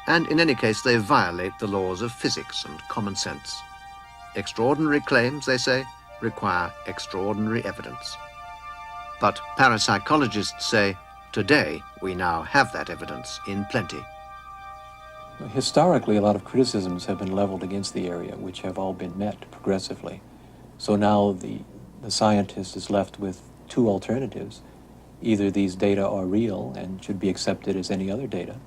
[SPEAKER 1] And in any case, they violate the laws of physics and common sense. Extraordinary claims, they say, require extraordinary evidence. But parapsychologists say, today we now have that evidence in plenty.
[SPEAKER 13] Historically, a lot of criticisms have been leveled against the area, which have all been met progressively. So now the scientist is left with 2 alternatives. Either these data are real and should be accepted as any other data,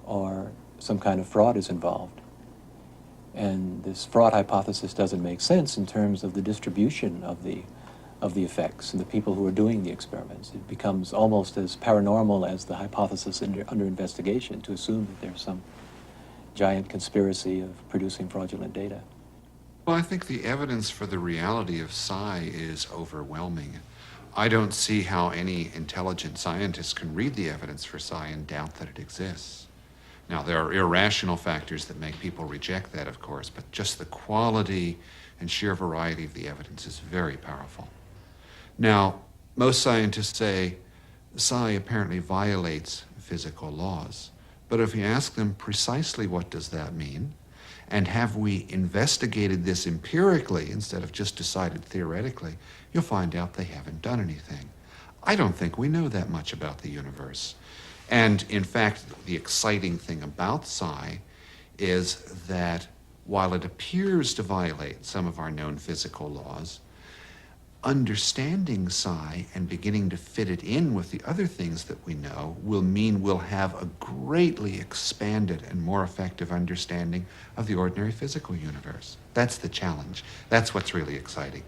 [SPEAKER 13] or some kind of fraud is involved. And this fraud hypothesis doesn't make sense in terms of the distribution of the effects and the people who are doing the experiments. It becomes almost as paranormal as the hypothesis under investigation to assume that there's some giant conspiracy of producing fraudulent data.
[SPEAKER 6] Well, I think the evidence for the reality of psi is overwhelming. I don't see how any intelligent scientist can read the evidence for psi and doubt that it exists. Now, there are irrational factors that make people reject that, of course, but just the quality and sheer variety of the evidence is very powerful. Now, most scientists say psi apparently violates physical laws. But if you ask them precisely what does that mean, and have we investigated this empirically instead of just decided theoretically, you'll find out they haven't done anything. I don't think we know that much about the universe. And in fact, the exciting thing about psi is that while it appears to violate some of our known physical laws, understanding psi and beginning to fit it in with the other things that we know will mean we'll have a greatly expanded and more effective understanding of the ordinary physical universe. That's the challenge. That's what's really exciting.